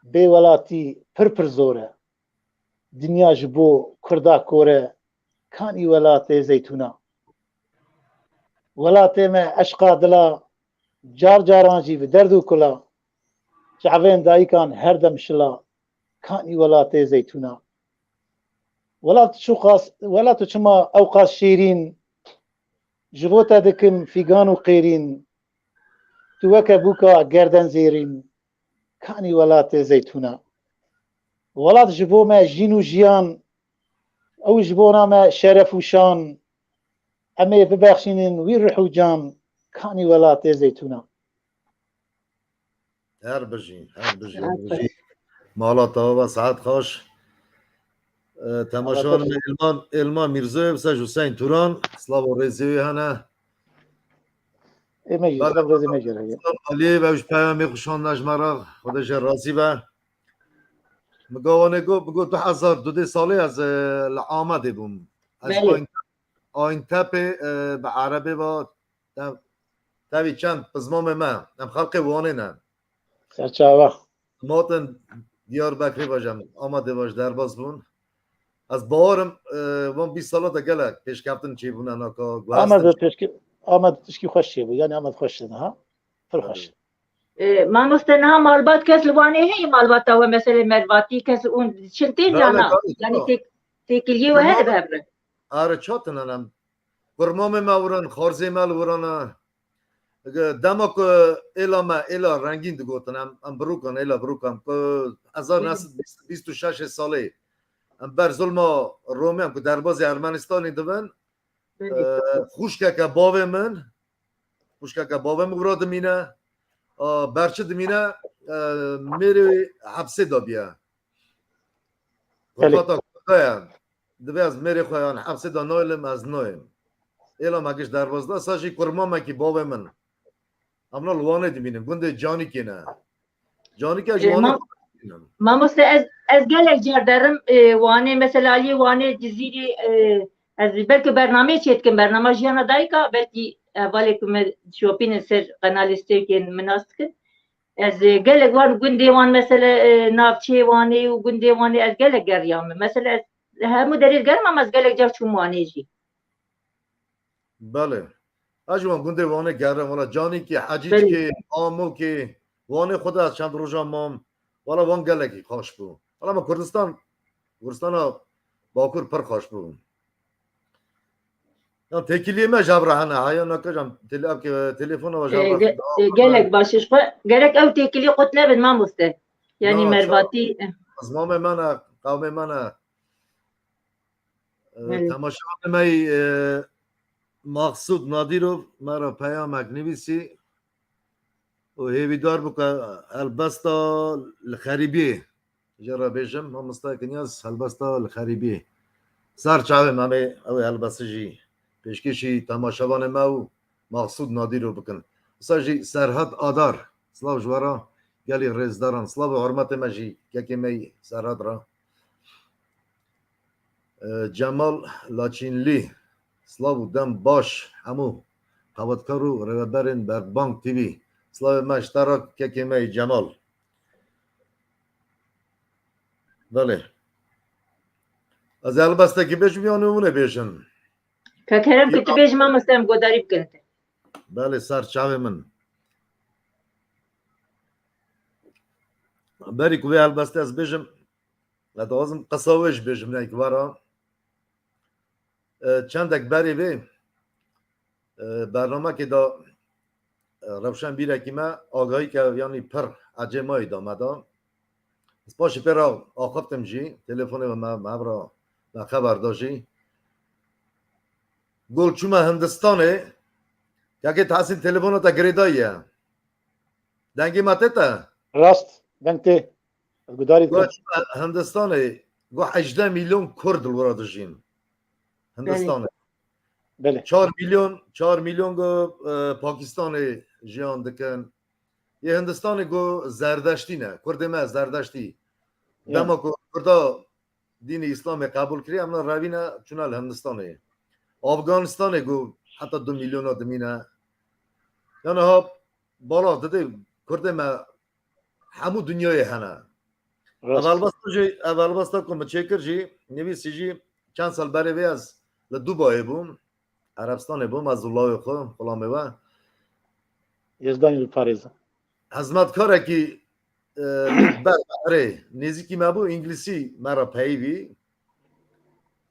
بی ولاتی پر زوره دنیا جبو کردا کوره کانی ولاتی زیتونا ولاتی ما عشقا دلا جارانجی و درد و کلا شعبین دایکان هردم شلا کانی ولاتی زیتونا ولات شما اوقات شیرین جبوتا دکم فیگان و قیرین توکا بوکا گردن زیرین کانی ولاتی زیتونا ولات جبو ما جین و جیان او جبونا ما شرف و شان اما ببخشینن وی روح و جان کانی ولاتی زیتونا هر بجی مالا و ساعت خوش تماشان علمان میرزوی بساج حسین توران سلاو و ریزیوی هنه ایمه سلام رزی میجره علی و اوش پیامی خوشان نجمرا خودش راضی و مگوانه بگو 2002 ساله از آمده بوم از آین تپ به عربی با تاوی چند پزمام من هم خلق وانه نه سرچاوه ماتن دیار بکری باشم آمده باش در باز بون از باورم وان 20 ساله تا گلک پیش کفتن چی بونه ناکا آمد تشکی خوشی بود یعنی آمد خوش نه پر خوش ما مستنها مالبات کس لوانه هي مالبات هو مثلا مرباتي كس اون شنتين لانا يعني تيكليه وهذا بابره آره چاتن انم برمام ما ورن خارزی مال ورن دماک الا رنگین دو گوتنم ام بروکن الا بروکم که 1926 ساله ام بر ظلم رومی هم که در باز ارمنستانی دوون خوشکه که باوه من ورا دمینه برچه دمینه میری حبسه دا بیا خطا کتایم دوی از میری خویان حبسه دا نایلم از نایم ایلا مگش در باز دا ساشی کرمام که باوه من امنا لوانه دمینم گنده جانی که نه جانی که جوانه ما مست از گلک جردرم وانه مثلا علی وانه جزیری از بلکه برنامه چیت کن برنامه جیانا دایکا بلکه اولی که شوپین سر قنالسته که مناست کن از گلک وان گنده وان مثلا نافچه وانه و گنده وانه از گلک گریامه مثلا همو دلیل گرم از گلک جا چون وانه جی بله اجوان گنده وانه گرم والا جانی که حجیج که آمو که وانه خود از چند روزا مام والا وان گلکی خوش بود والا ما کردستان باکور پر خوش بود یا تکیلیه ما جبره هنه هایا نکجم تلفن و جبره گلک باشش خو گلک او تکیلی قتله بد ما مسته یعنی مرباطی از مام منه قوم منه تماشا می مقصود نادیرو مرا پیامک نویسی و هیوی دار بکه البستا الخریبی جرا بیشم ما مستقنیاز البستا الخریبی سر چاوه مامه او البسه جی پیشکشی تماشاوان ما و مقصود نادی رو بکن ساجی سرحد آدار سلاو جوارا گلی رزداران سلاو حرمت مجی که می سرحد را جمال لاچینلی سلاو دم باش همو قوادکارو رهبرین بر بانک تیوی سلاو ما اشتراک که می جمال بله از البسته که بیشم یا نمونه بیشم فکرم که تو بیش مامۆستا ئەم گۆداری بکەن بله سر چاوه من بری کوی البسته از بیشم لازم قصاوش بیشم نه کوارا چندک بری بی برنامه که دا روشن بیره که ما آگاهی که یعنی پر عجمایی دا مدا باشه پر آخفتم جی تلفن و ما برا خبر داشتی گل چوما هندستانه که تحسین تلفن تا گریداییه دنگی ماتتا راست دنگتي الجداري گل هندستانه گو 18 میلیون کرد الورا داشتین هندستانه بله 4 میلیون گو پاکستان جیان دکن یه هندستان گو زردشتی نه کرد ما زردشتی دما کو کردا دین اسلام قبول کری اما روینا چونال هندستانه افغانستان گو حتی 2 میلیون آدمینه یعنی ها بالا داده کرد ما همو دنیای هنه اول باستا که مچکر جی نویسی جی چند سال بره وی از لدوبای بوم عربستان بوم از الله خو غلامه و يزداني الباريزا خدمتکاره که بره نزدیکی ما بود انگلیسی مرا پیوی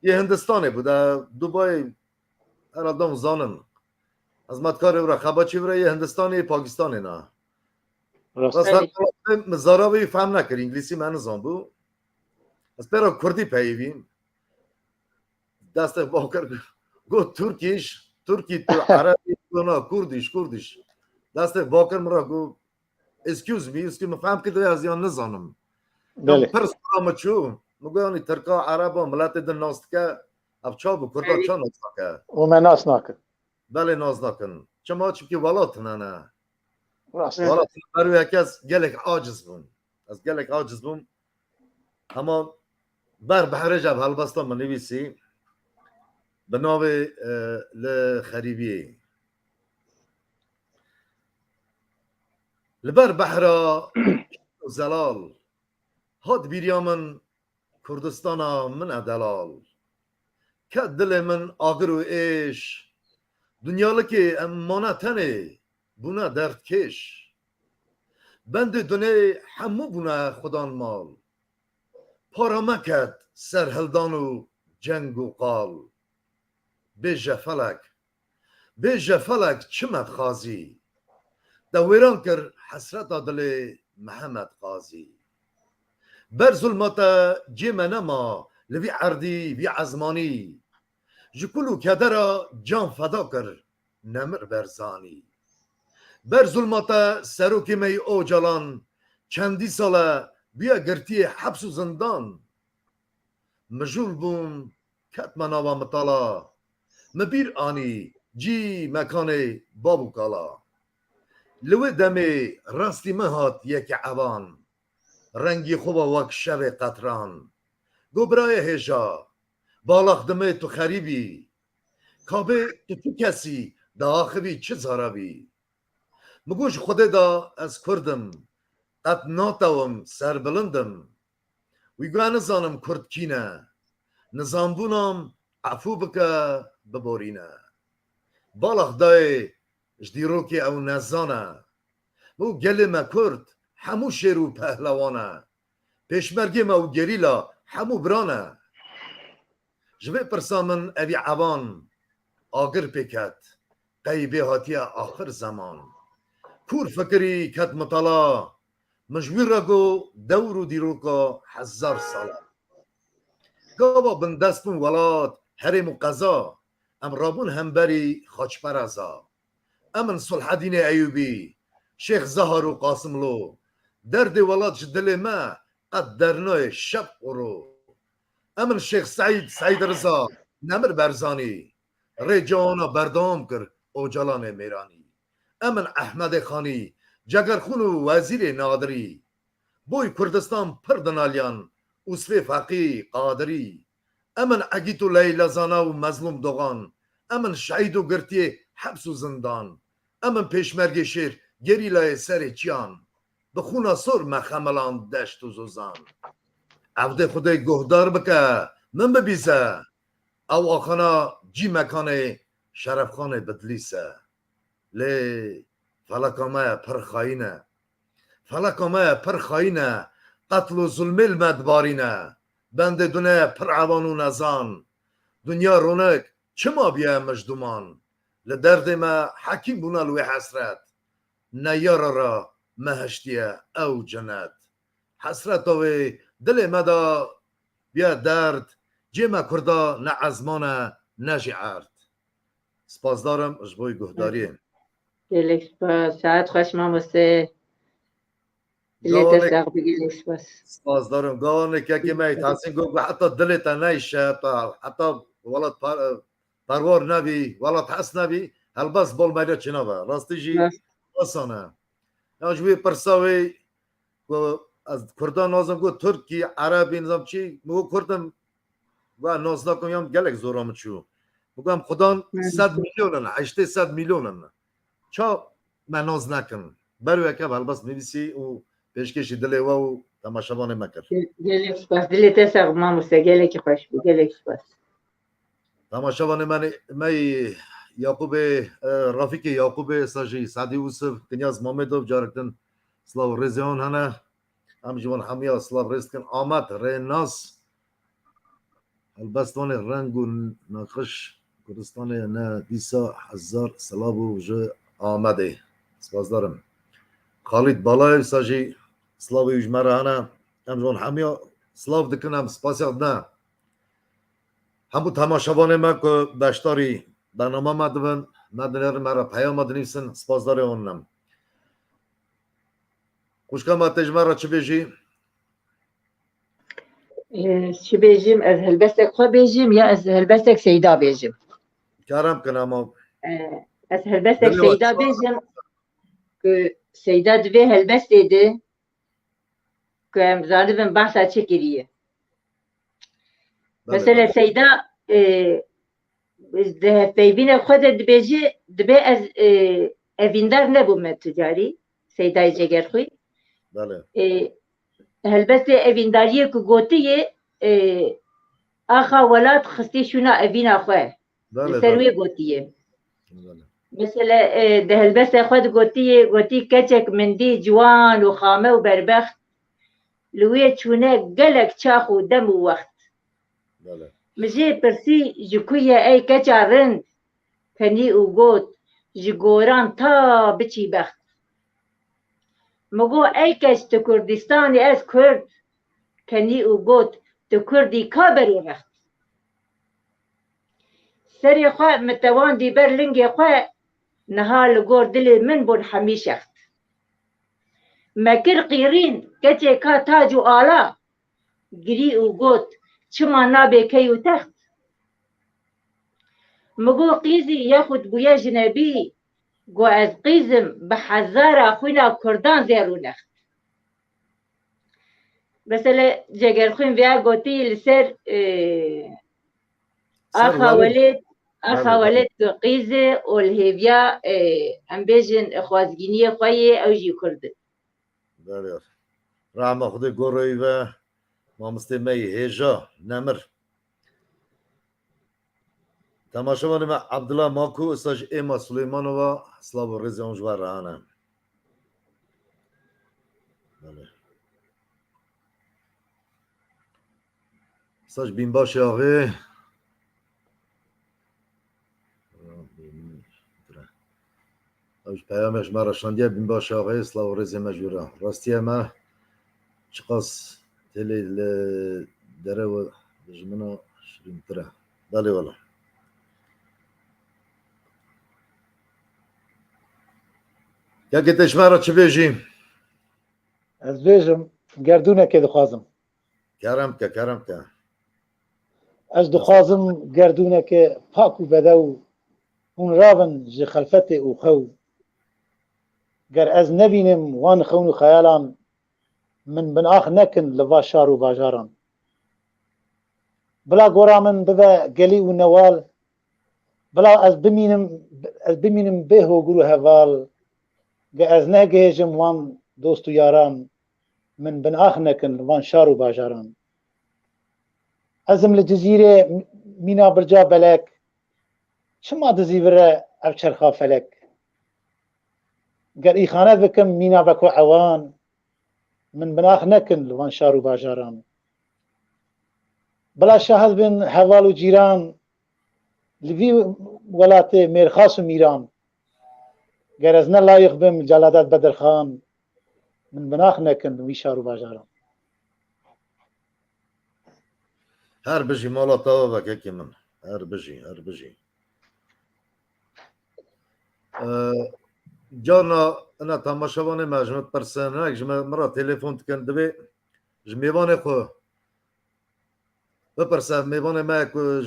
یه هندستانه بود دوبای هر آدم زانن خدمتکار او را خباچی برای یه هندستانی پاکستانی نه راست مزارابی فهم نکرد انگلیسی من زان بود از برای کردی پیویم دست باکر گو ترکی تو عربی تو نه کردیش دست باکر مرا گو اسکیوز می فهم که از یان نزانم بله پرس برام چو مگویانی ترکا عربا ملت دن ناست که افچا بو کردا چا ناست که وما ناس ناكل بله ناز نکن چما چی که ولات نه راست ولات برای یکی از گلک عاجز بوم اما بر بحر جب هلبستا من نویسی به ناو لخریبی لبر بحر زلال هاد بیریامن کردستانا من ادلال که دل من آگر و ایش دنیالکی امانتنه بونا درد کش بند دنیا همو بونا خدان مال پارامکت سرهلدان و جنگ و قال بیجه فلک چمت خازی دویران کر حسرت دل محمد قاضی بر ظلمت جیم نما لوی عردی وی عزمانی جکلو کدر جان فدا کر نمر برزانی بر ظلمت سروکی می او جلان چندی ساله بیا گرتی حبس و زندان مجول بوم کت مناوا مطالا مبیر آنی جی مکان بابو کالا لوی دمی راستی مهات یک عوان رنگی خوبا وک شب قطران گو برای هجا بالاخ دمی تو خریبی کابه تو کسی دا آخوی چه زاربی مگوش خوده دا از کردم قد ناتوم سر بلندم ویگو نزانم کرد کینه نظام بونم عفو بکه ببورینه بالاخ دای جدیروکی او نزانه مو گل ما کرد همو شیرو پهلوانه پیشمرگی ما و گریلا همو برانه جوه پرسامن اوی عوان آگر پیکت قیبه هاتی آخر زمان کور فکری کت مطالا مجویر را گو دور و دیروکا 1000 ساله گاوا بندست بون ولاد حرم و قضا ام رابون همبری خاچ پرزا امن صلح دین ایوبی شیخ زهر و قاسم لو درد ولات جدل ما قد درنای شب قرو امن شیخ سعید رضا نمر برزانی ری جوانا بردام کر اوجالان میرانی امن احمد خانی جگرخون و وزیر نادری بوی کردستان پردنالیان اسوی فقی قادری امن عگیتو لیلا زانا و مظلوم دوغان امن شهید و گرتی حبس و زندان امن پیشمرگ شیر گریلای سر چیان بخونا سر مخملان دشت و زوزان عبد خدای گهدار بکه من ببیزه او آخانا جی مکان شرف خانه بدلیسه لی فلکامه پر خاینه فلکامه پر خاینه قتل و ظلم المدبارینه بند دونه پر عوان و نزان دنیا رونق چه ما بیه مجدومان لدرد ما حکیم بونه لوی حسرت نیار را مهشتیه او جنت حسرت اوی دل مدا بیا درد جمع کردا نه ازمانه نه جعرد سپاسدارم از بوی گهداریم گلک سپاس ساعت خوش مامۆستا لێتە ساق بگەلێک سپاس سپاسدارم گاوانه که می تحسین گفت حتی دلت نیشه حتی ولات پروار نبی ولات حس نبی هلبس بول میره چنابه راستی جی آسانه یا جوی پرساوی از کردان نازم گفت ترکی عربی نظام چی مگو کردم و ناز نکنم گلک زورم چو بگم خدا 100 میلیونن 800 میلیونن چا من ناز نکن برو که هلبس میبیسی و پیشکشی دلی و تماشاوانه مکر گەلێک سپاس دلێتە ساق مامۆستا گەلێکی خۆش بوو گەلێک سپاس تماشاوانه من می یعقوب رفیق یعقوب ساجی سعدی یوسف کنیاز محمدوف جارکتن سلاو رزیان هنه هم جوان همیا سلاو رزکن آمد رناس البستان رنگ و نقش کردستان نه دیسا هزار سلاب و جو آمده سپاسدارم خالد بالای ساجی سلاو یوجمره هنه هم جوان همیا سلاو دکنم سپاسیاد نه همو تماشاوان ما که دشتاری برنامه مدون مدنر مرا پیام مدنیسن سپاسدار اونم خوشکم اتجمه را چه بیجی؟ چی بێژیم ئەس هەلبەستێک خۆ بێژیم یا ئەس هەلبەستێک سەیدا بێژم کارم کنم ئەس هەلبەستێک سەیدا بێژم سەیدا divê helbestê de ku em zanibin behsa çi kiriye mesela seyda peyvînê xwe de dibêje dibe ez evîndar nebûm me tu carî Seydayê Cegerxwî helbestê evîndariyê ku gotiye axa welat xistî şûna evîna xwe li ser wê gotiye mesela di helbestê xwe digotiye gotî keçek mindî ciwan û xame û berbext li wê çûne gelek çax û dem û wext min jê pirsî ji ku ye ey keça rind penî û got ji goran ta biçî bext min got ey keç tu Kurdistanê ez Kurd penî û got tu Kurdî ka berê rext serê xwe min tewandî ber lingê xwe niha li gor dilê min bûn hemî şext me kir qîrîn keçê ka tac û ala girî û got çima nabe key û text min got qîzî yexûd bûye jinebî got ez qîzim bi hezara xwîna Kurdan zêr û next mesela Cegerxwîn vêya gotî li ser axa welêt ku qîzê û li hêviya em bêjin xwazgîniyê xwe yê ew jî Kurd in رحمه خدا گروی و مامسته می هیجا نمر تماشاوان ما عبدالله ماکو استاج ایما سلیمانووا سلاو رزی اونجوار رهانه استاج بینباش آقی اوش پیامش مرا شاندیه بینباش آقی سلاو رزی مجوره راستیه ما چقاس تلی دره و دجمنا شریم تره بله والا یکی تشمه چه بیجیم؟ از بیجم گردونه که دخوازم کرم که از دخوازم گردونه که پاک و بدو اون راون جی خلفت او خو گر از نبینم وان خون و خیالان من بناخ نکن لوا شار و باجاران بلا گورا من ببا گلی و نوال بلا از بمینم به و گرو هوال گر از نگهجم وان دوست و یاران من بناخ نکن وان شار و باجاران ازم لجزیره مینا برجا بلک چما دزیوره او چرخا فلک گر ای خانه بکم مینا بکو عوان من بناخ نکن لوان شار و باجاران بلا شاهد بن حوال و جیران لوی ولات میرخاص و میران گر از نه لایق بم جلادت بدرخان من بناخ نکن لوی شار و باجاران هر بجی مالا تاوا و که من هر بجی جانا انا تماشاوان مجموعه پرسنل جمع مرا تلفن تکن دبی جمیوان خو بپرسه میوان ما که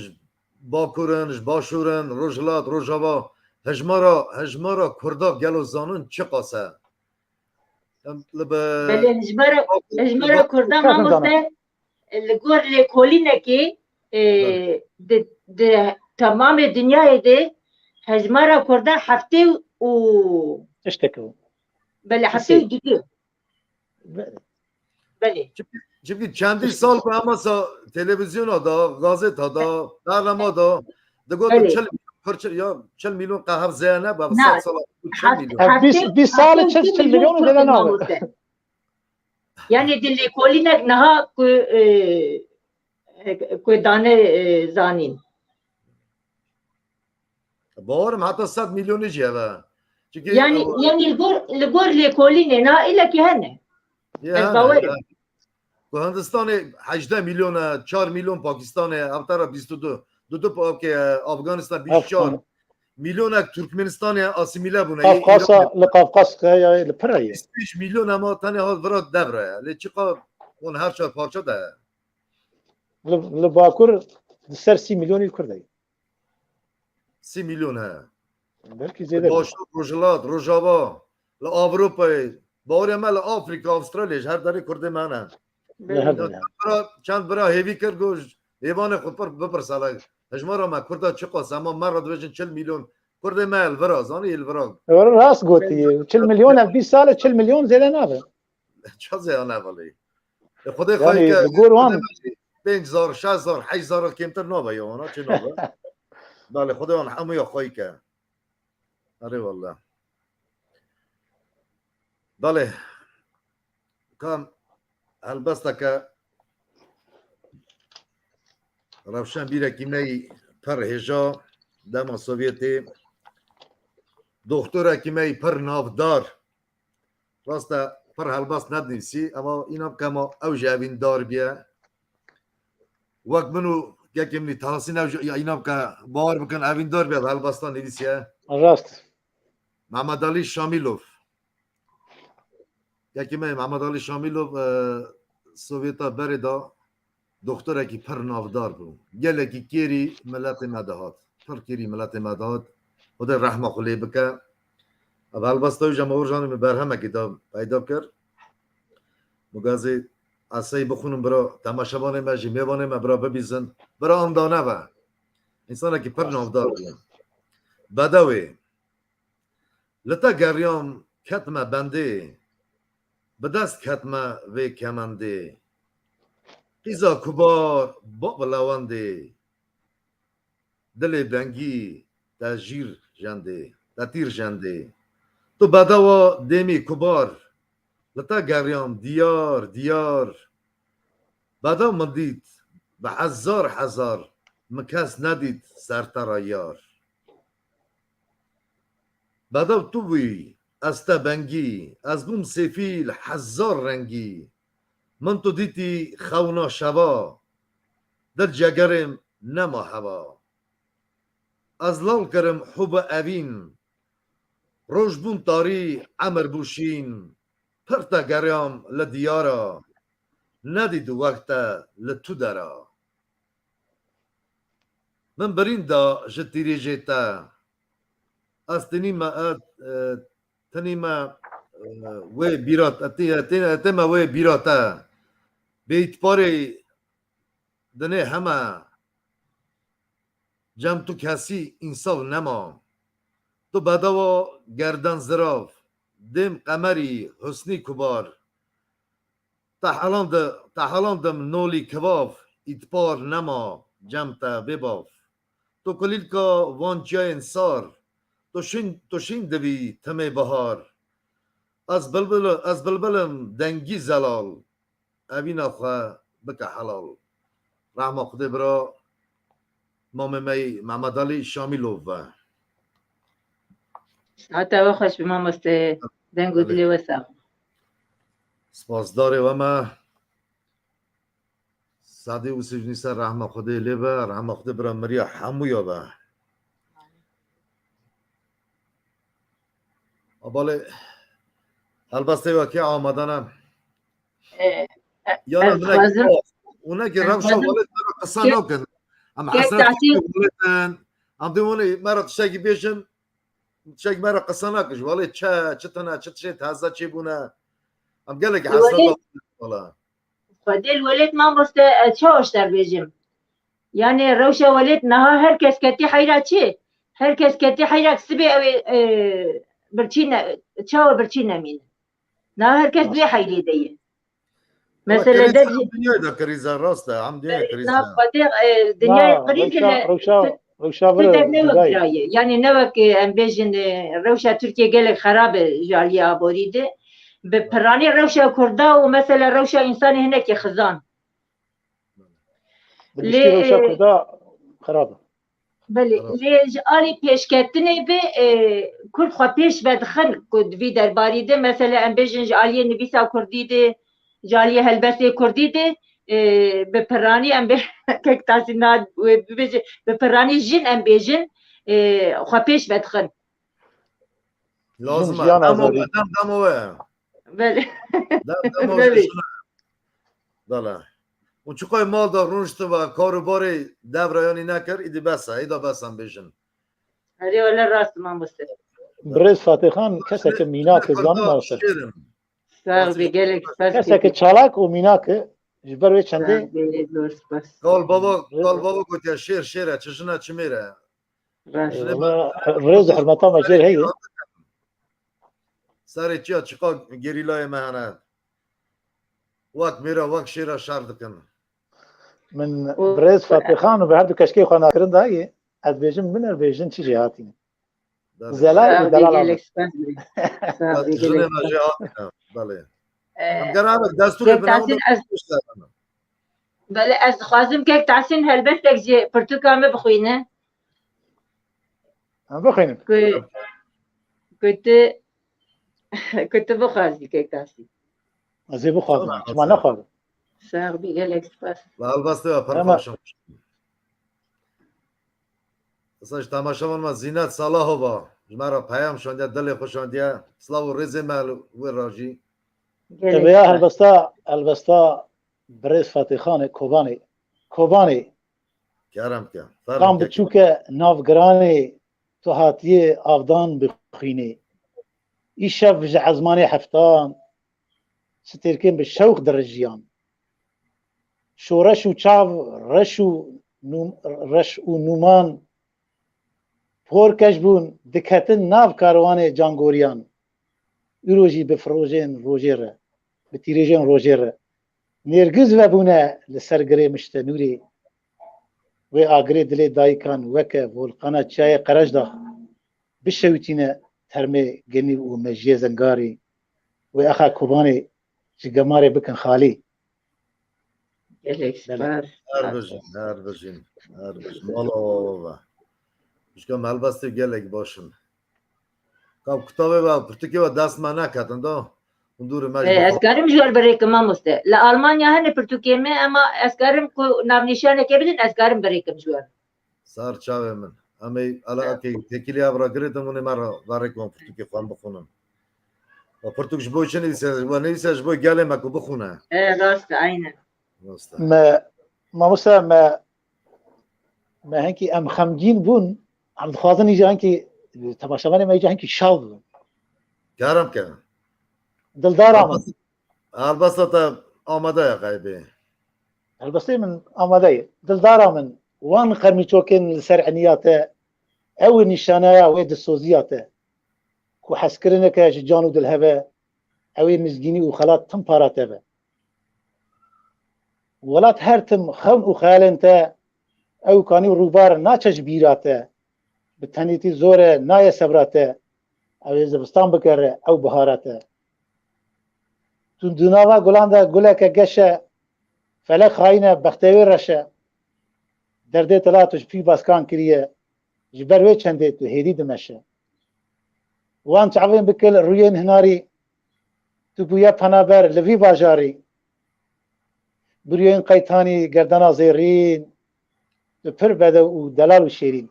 باکورن باشورن روجلات روجاوا هجمارا کردا گلو زانون چه قاسه بله هجمارا کردا ما مسته لگور لکولینه که تمام دنیای ده هجمارا کردا هفته و اشتكوا بله هفته و دیگه بله چون چندی سال که اما تلویزیون دا گازت دا برنامه دا دگو چل میلیون قهر زینه با 100 سال چل میلیون 20 سال 40 مليون ودنا ناوي يعني دل كولينك نها كو دانه زانين باورم حتی 100 میلیونی جیبه يعني الجور لكولينه نها إلا كهنه که هندستان 18 میلیون 4 میلیون پاکستان افتر 22 که افغانستان 24 میلیون ترکمنستان آسیمیله بونه لقفقاس یا لپرای 25 میلیون اما تنه ها وراد دبره لچقا اون هر چهار پارچه ده لباکور سر 30 میلیونی کرده 30 میلیون ها بلکه زیاده باش روجلات روجاوا لاوروپا باور مال افریقا استرالیا هر داره کرده منه چند برا هیوی کرد گوش ایوان خود پر بپرساله هجمارا ما کرده چه قاسم اما مرا دویجن 40 میلیون کرده مال ورا زانی الورا راست گوتی 40 میلیون 20 سال 40 میلیون زیاده نبه چه زیاده ولی خدا خواهی که 5000 6000 8000 کمتر نبه یا اونا چه نبه بله خدا اون همه یا خواهی که اره والله بله کام البته که روشن بیره کیمی پر هجا دما سوویتی دکتر کیمی پر نافدار راسته پر هلباس ندنیسی اما اینا کما اوج اوین دار بیا وقت منو یکمی تحسین اوج اینا که باور بکن اوین دار بیا هلباستان ندیسیه راست محمد علی شامیلوف یکمی محمد علی شامیلوف سوویتا بردا دکتر کی پر نافدار بود گله کی کیری ملت مدهات پر کیری ملت مدهات خدا رحمه خلی بکه اول باستوی جمهور جانم برهم کتاب پیدا کرد مگازی اسی بخونم برا تماشاوان ماجی میوانه ما برا ببیزن برا آمدانه و انسان کی پر نافدار بود بدوی لتا گریام کتمه بنده بدست کتمه و کمنده قیزا کبار با بلاونده دل بنگی تا جیر جنده تا تیر جنده تو بدوا دمی کبار لتا گریام دیار دیار بدا من دید به هزار مکس ندید سرتر یار بدا تو بوی از تا بنگی از بوم سفیل 1000 رنگی من تو دیتی خونا شوا در جگرم نما هوا از لال کرم حب اوین روش بون تاری عمر بوشین پرتا گریام لدیارا ندید وقت لتو درا من برین دا جتیری جیتا از تنیما وی بیرات اتما وی بیراتا بیت پاری دنه همه جم تو کسی انصاف نما تو بدوا گردن زراف دم قمری حسنی کبار تحلاندم نولی کواف ایتپار نما جمتا بباف تو کلیل کا وانچیا انصار تو شین دوی تمه بهار از بلبلم دنگی زلال اوین آخوا بکه حلال رحمه خود برا ماممی محمد علی شامیلوف حتی و خوش به مامۆستا دەنگ و دلێ وەسا سپاسدار وما سعدی وسیف نیسا رحمه خود لیبه رحمه خود برا مریا حمویا به بالا البسته وکی آمدنم یانا منک اونا که روشا ولد مرا قصه نکن ام حسنت ولدن ام دیوانی مرا تشتاقی بیشن تشتاقی مرا قصه نکش ولی چه تنه چه تشت هزا چه بونه ام گلک حسنت ولا خودی الولد مامۆستا چه هۆشدار بێژم یعنی ڕەوشە ولد نەها هەر کەس کەتی حەیرا چێ هەر کەس کەتی حەیرا سبێ ئەوێ چاوە برچی نەمینە نەها هەر کەس بێ حەیرێ دەیە مثلا دەرجی دنیای دا کریزا راسته هم دنیای کریزا دنیای قریب روشا يعني نوك امبيجن روشا تركيا قالك خراب جالية ابوريده ببراني روشا كردا ومثلا روشا انساني هناك خزان ليه روشا كردا خرابه بله ليش آلي پیش کتنه به كل خوا پیش بدخل كد في درباري ده مثلا امبيجن جالية نبيسا كردي ده جالية هلبسي كردي ده بپرانی ام به که تاسینات و بپرانی جن ام بیجن خو پیش بدخن لازم دمو بله بله بله اون چقای مال دا رونشت و کاروباری دورایانی نکر ایدی بسه ایدا بسم بیشن هری ولی راست ما مستر برز فاتح خان کسی که میناک زانی ماستر سر بگلک کسی که چالاک و میناک جبر چنده قال بابا گوت شیره چشنا چی میره رز حرمتا مجر هی سر چیا چقا گریلای مهنه وقت میره وقت شیره شرد کن من برز فاتح خان و به هر دو کشکی خانه کرن دایی از بیجن من بیجن چی جهاتی زلال دلال بله دستور بنام بله از خوازم که تحسین هلبستك جي برتقال ما بخوينه بخوينم كنت بخازي كيك تحسين زي بخازم ما نخاز ساغ بيقال اكسباس لا البسته پرفاشم اصلاش تماشاون ما زینت صلاح با مرا پیام شوندیا دل خوشوندیا سلاو رزه مال و راجی بیا البستا برز فاتح خان کوبانی کارم که قام بچوکه نافگرانی تو هاتیه آفدان بخینی ای شب وجه عزمانی هفتان سترکن به شوق درجیان شورش و چاو رش و نومان پرکش بون دکتن ناف کاروان جانگوریان ایروژی به فروژین روژیره به تیریژین روژیره نرگز و بونه لسرگره مشتنوری و آگری دلی دایکان وکه ولقانا چای قرج داخ بشویتینه ترمه گنی و مجیه زنگاری و اخا کوبانی جگماره بکن خالی هر بجین مالا مشکم البسته گلک باشن کتابه و پرتکی و دست من نکتن دا اون دور مجموعه اسکارم جوال برای که ما مسته لآلمانیا هنه پرتوکیه می اما اسکارم کو نام نشانه که بدین اسکارم برای که جوال سر چاوه من امی الا که تکیلی ابرا گرفتم اون مرا وارد کنم پرتوکی خوان بخونم و پرتوک جبوی چه نویسه و نویسه جبوی گله مکو بخونه راست عینه راسته ما موسى ما هنكي ام خمجين بون عم دخوازن يجي هنكي تماشاواني ما يجي هنكي شاو بون کارم که دلدار آمد البته تا آماده یا غیبه البسطي من آمادي دلدار آمن وان قرمي چوكن لسر عنياته او نشانه او دسوزياته كو حسكرنك جانو دل هبه او مزگینی و خلات تم پاراته به ولات هر تم خم و خالنته او کانی روبار ناچج بیراته به تنیتی زوره نای صبراته او زبستان بکره او بهاراته تو دناوا گلانده گله که گشه فلک خاینه بختوی رشه درده تلاتش پی باسکان کریه جبروی چنده تو هیدی دمشه وان تعوین بکل روین هناری تو بویا پنابر لوی باجاری بروین قیتانی گردنا زیرین تو پر بده و دلال و شیرین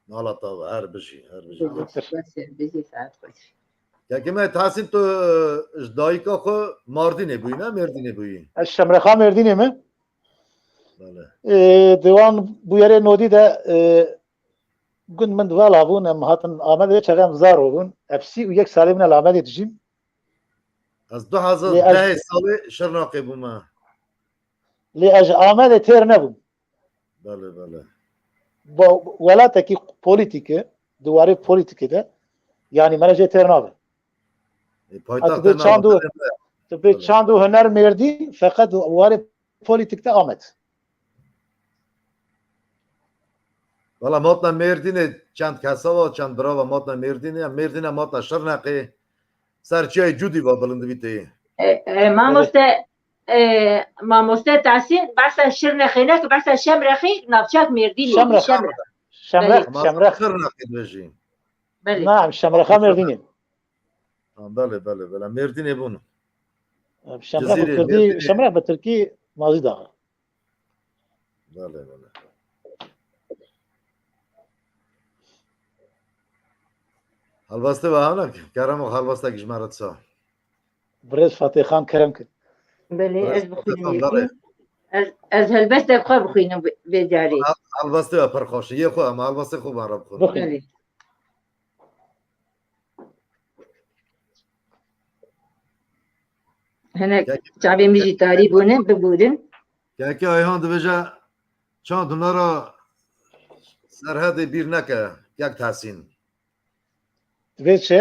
نالا تا هر بشی بزی ساعت خوش یا که من تحصیل تو اجدایی که خو ماردی نبوی نه مردی نبوی الشمرخا مردینه من بله دیوان بویره نودی ده گند من دوالا بون ام هاتن آمده چغم زارو بون افسی و یک سالی من الامده تجیم از 2010 ساله شرناقی بوما لی اج آمده تیر نبون بله بله با ولاته کی پولیتیکه دواره پولیتیکه ده یعنی منجه تیر نبون پایتخت به چاندو نامه تو به چاندو هنر مردی فقط واره پولیتیک ده آمد والا ماتنا مردینه چند کسا و چند براوا ماتنا مردینه ماتنا شرناقی سرچی جودی و بلند بیتی مامۆستا تاسین بەسە شر نەخێنە کە بەسە شەم ڕەخی ناوچاک مێردی شمرخ شرناقی دوژی نعم شمرخا مردینه بله بله بله مردینه بونو شمرخ کردی شمرخ به ترکی ماضی داره بله بله هلوسته و هنک کرم و هلوسته گجمارت سا برز فاتح خان کرم کرد بله از بخوینم از هەلبەستێک خۆ بخوینم بێجارێ هلوسته و پرخوشه یه خو اما هلوسته خوب من را بخور بله هەنێک چاوێ میژی تاری بوونن ببورن که ayhan dibêje çand hunera serhedê bîr neke yek Tehsîn به چه؟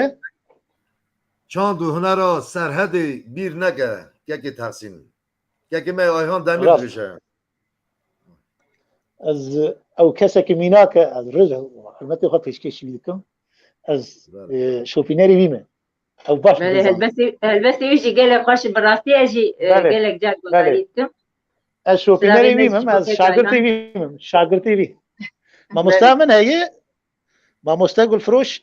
çand û hunera serhedê bîr neke yekê Tehsîn yekê me ayhan demîr Rast. dibêje از او کسی که میناکه از رز البته خود پیشکشی بیدکم از شوپینری بیمه او باش بله بزن هەلبەستی ویژی گەلێک خۆش بەڕاستی ئەژی بله. گەلێک جار گۆزاری بکەم از شوپینری سلام بیمم از علیکم. شاگرتی بیمم شاگرتی بی ما مستعمل هیه ما مستقل فروش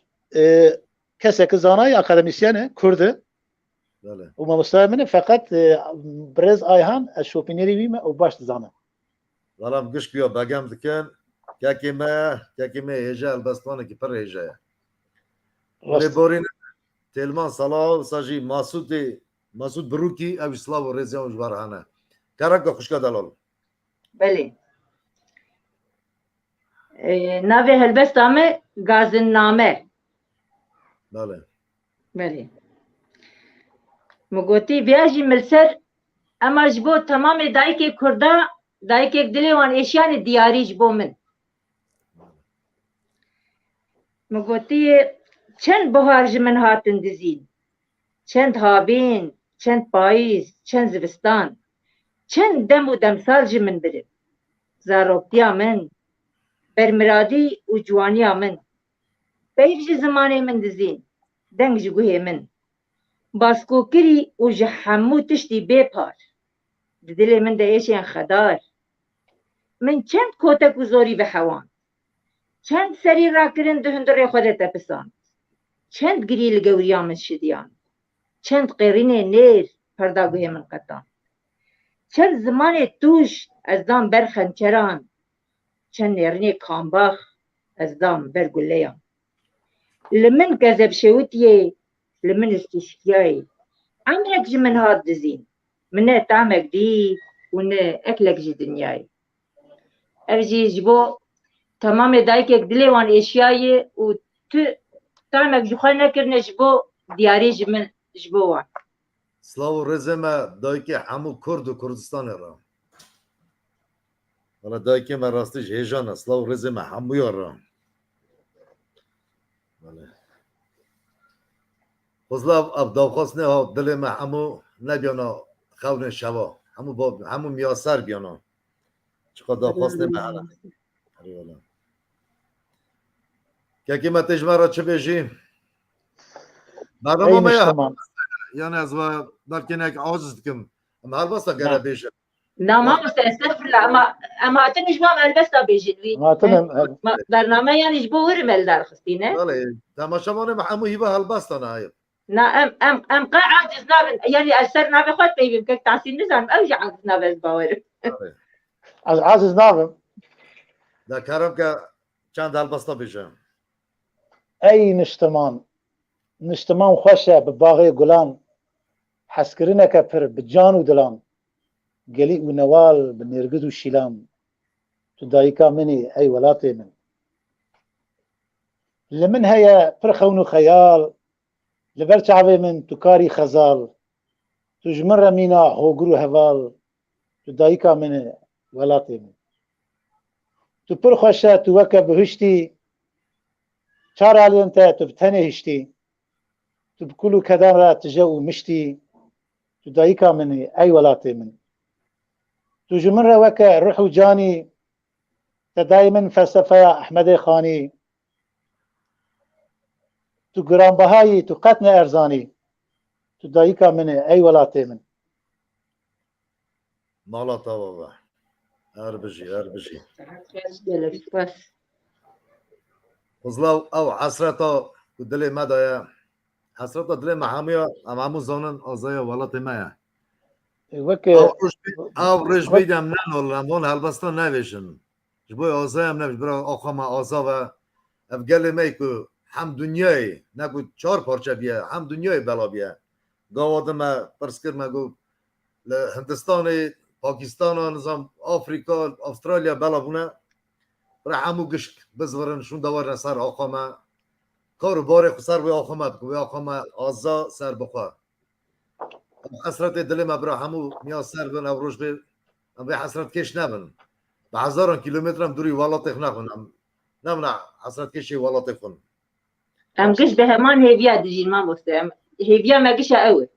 کسی که زانای اکادمیسیانه کرده بله و ما مستعمل فقط برز آیهان از شوپینری بیمه او باش زانه Zalam giş biya begem dikin yekê me hêje elbestvanekî pir hêje ye lê borîn Têlman Sala sajî Masûd Birûkî ew slav û rêziyan ji bar hene kereke xuşka delal بله ناوێ هەلبەستا me gazinname bale بله مگوتی بیاجی ملسر اما ji bo temamê dayîkê Kurda dayîkek dilê wan êşiyanê diyarî ji bo min مگوتیê çend bihar ji min hatin dizîn çend havên çend payîz çend zivistan çend dem û demsal ji min birin zaroktiya min bermiradî û ciwaniya min peyv ji zimanê min dizîn deng ji guhê min baskûkirî û ji hemû tiştî bêpar di dilê min de êşên xedar min çend kotek û zorî bihewan çend serî rakirin di hundirê xwe de tepisand çend girî li gewriya min şidiyan çend qêrînê nêr perdaguhê min qetan çend zimanê tûş ez dan ber xençeran çend nêrînê kambax از دام برگولیام لمن كذب شوتيه لمن استشكاي عمرك جمن هاد دزين من طعمك دي ون اكلك جي دنياي ارجي جبو تمام دايكك دلي وان اشياي و طعمك جخلنا كرنا جبو دياري جمن جبو وان سلاو رزمه دایکی همو کرد و کردستان را ولی دایکی من راستش هیجانه سلاو رزمه همو را بله خزلاو اب داخواست نه ها دل ما همو نبیانا خون شوا همو میاسر بیانا چقدر داخواست نه محله که که ما تجمع را چه بیشیم برنامه ای ما نشتمان yani az va darkenek aciz dikim ama halbasta gele beje لا ما مستأسف لا اما تنج ما ملبسة بيجي ما تمام برنامج يعني جبو ورمل دار خستينه vale tamaşavanı mahamu hibe halbasta nayib نا ام قاع عاجز نابن يعني السر نابي خد بيبي كك تعسين نزان اوجع عاجز نابن باور از عزیز ناوم da karam ke çand halbasta beje ای نشتمان خوشه به باغ گلان حسکرینه که پر به جان و دلان گلی و نوال به نرگز و شیلان تو دایکا منی ای ولاتی من لمن هيا پر خون و خیال لبر چعبه من تو کاری خزال تو جمر مینا هوگر و هوال تو دایکا منی ولاتی من تو پر خوشه تو وکه بهشتی چار علیم تا تو بتنه هشتی تو بكل كدام را تجو مشتي تو دايكا مني اي ولاتي من تو جمرة وكا روح وجاني دائما فلسفة يا احمد خاني تو قران بهاي تو قتنا ارزاني تو دايكا مني اي ولاتي من mala tava erbiji خزلاو او حسرتا دل ما دایا حسرتا دل محامیه اما همو زانن آزایا ولات ما وكا او رش بیدم نه نولن هلبستا نویشن جبوی آزایم نویش برای آخا ما آزا و افگل میکو هم دنیای نگو 4 پارچه بیه هم دنیای بلا بیه گاوادم پرسکر مگو هندستان پاکستان نظام آفریقا استرالیا بلا بونه برای همو گشک بزورن شون دوار سر آقا ما کارو باره خو سر به آقا ما بکو به آقا ما آزا سر بخوا حسرت دل ما برای همو نیا سر بن او روش به حسرت کش نبن به 1000 کیلومتر هم دوری والاتخ نخونم نمونه حسرت کشی والاتخ خون ام قش بهمان هيبيا دجين ما مستم هيبيا ما قش قوي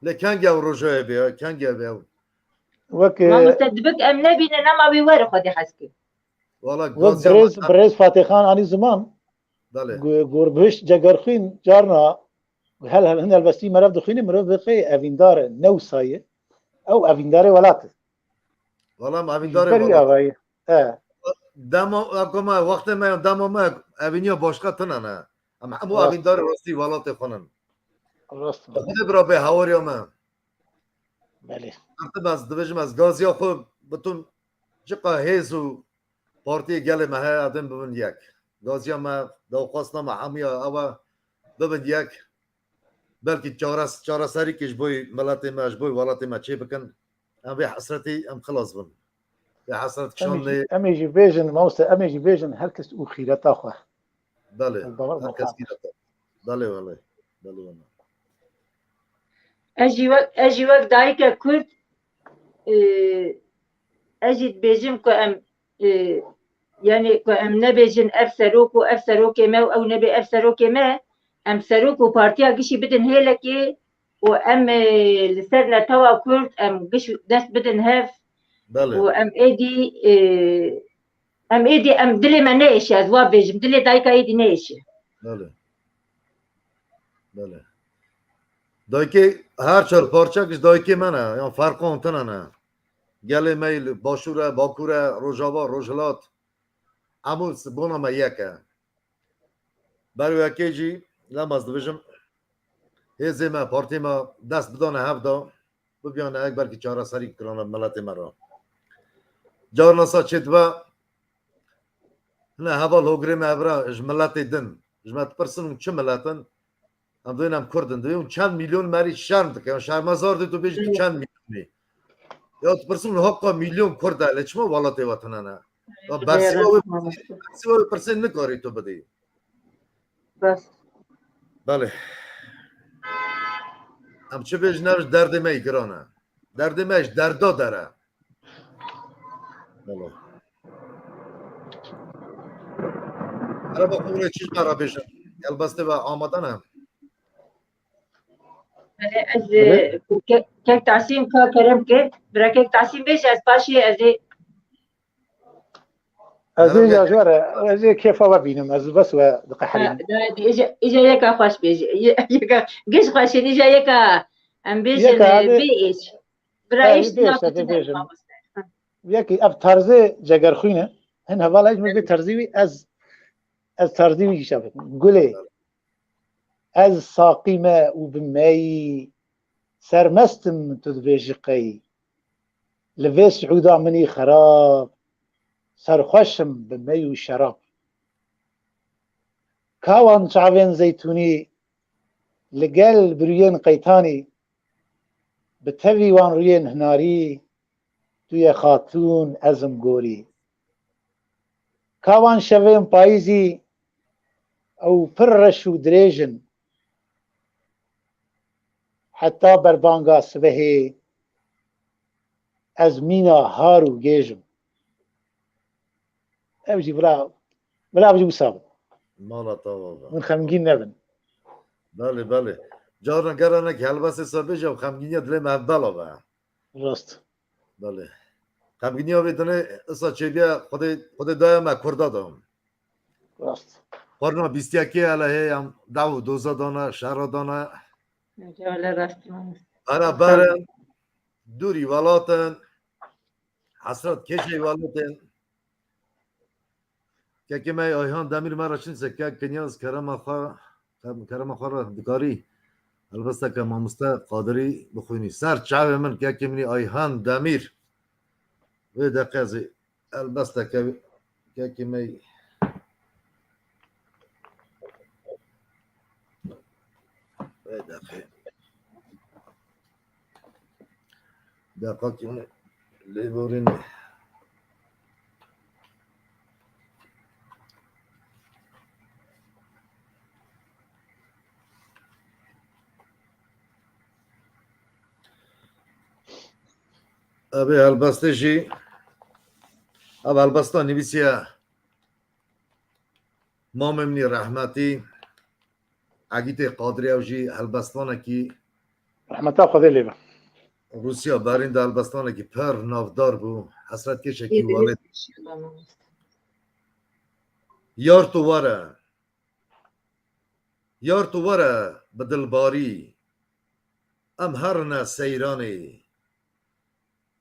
لكن جاو روجو بیا کن جاو بیا ما وكا مستدبك ام نبينا نما بيوري خدي حسكي والا وك گازیا بريز فاتح خان اني زمان بله قربش جگرخين جارنا هل هن البستي مرف دخيني مرف دقي افيندار نو سايه او افيندار ولات والا ما بین داره جبري والا اغاي دما اگه وقت ما دما ما اوینیا باشقا تنه نه اما همو راست. اوین داره راستی والات خونن راست خود برا به هواریا ما بله ارتب از دوجم از گازیا خو بتون چقا هیزو پارتی گل ما آدم ببین یک گازیا ما دو خواستم ما همیا او ببین یک بلکه چاره سری کش بوی ملت ما اش بوی والات ما چه بکن ام به حسرتی ام خلاص بن به حسرت کشان اميجي فيجن موسى اميجي فيجن هركس وخيرتا اخوه بله البابا هر کس کی رفت بله بله بله اجي وقت دايكا كرد اجي بيجم كو ام يعني كو ام نبيجن اف سروك ما او نبي اف سروك ما ام سروك وبارتيا قشي بدن هيلكي وام لسرنا توا كرد ام قش دست بدن هاف بله وام ايدي ام دلي ما نيش ازوا بيجم دلي دايكا ايدي نيش بله بله دایکی هر چهار پارچه کش دایکی منه یا فرق اونتنه نه گله میل باشوره باکوره روژاوا روژلات امو بونا ما یکه برای یکی جی لماز دوشم هزی ما پارتی ما دست بدانه هفته ببیانه یک بلکه چاره سری کرانه ملت مرا جار نسا چید و نه هوا لوگری مبرا ملت دن جمعت پرسن چه ملتن هم دوینم کردن دویم چند میلیون مری شرم دکن شرمزار دی تو بیش تو چند میلیونی یا تو پرسن حقا میلیون کرده لچما والات وطنه نه برسی و پرسن نکاری تو بدی بس بله هم چه بیش نرش درد می گرانه درد میش دردا داره بله حالا با خوره چیز مرا بیشن البسته و آمدنم از که تحسین که کرم که برای که تحسین بیش از پاشی از اینجا جواره از کیفا ببینم از بس و دقیقه حریم ایجا یکا خوش بیش گش خوشی ایجا یکا ام بیش بیش برای ایش ناکتنه یکی اب طرز جگرخوینه هن هوا لاج به ترزیوی از ترزیوی شبه گله از ساقیمه و بمی سرمستم تدبیجقی لوی سعودا منی خراب سرخوشم بمی و شراب کاوان شعبین زیتونی لگل بروین قیتانی بتوی وان روین هناری توی خاتون ازم گوری کاوان شوین پاییزی او پرش و دریجن حتی بربانگا سبهی از مینا هارو گیجم اوجی بلا بجی بسابق مالا تا من خمگین نبن بله بله جارن گرانه که هلبس حسابه جا خمگینی دل مبلا با راست بله خمگینی ها بیدونه اصلا چه بیا خود دایم کرده دام راست قرنا بیستیاکی علیه هم دو دوزه دانه شهر دانه جاله راست انا برن دوری ولاتن حسرت کشی ولاتن که می آیهان دمیر مرا چین سکه کنیاز کرم خواه دکاری البته که مامسته قادری بخوینی سر چاوه من که منی آیهان دمیر و دقیقه زی البته که می دقیقه که من لیبورین ابي هالبسته شي اب هالبسته نویسیه مام منی رحمتی عقیت قادری او جی هالبستانه کی رحمتا خدا لیبا روسیا برین ده هالبستانه کی پر نافدار بو حسرت کشه کی والد یار تو وره بدلباری ام هرنا سیرانی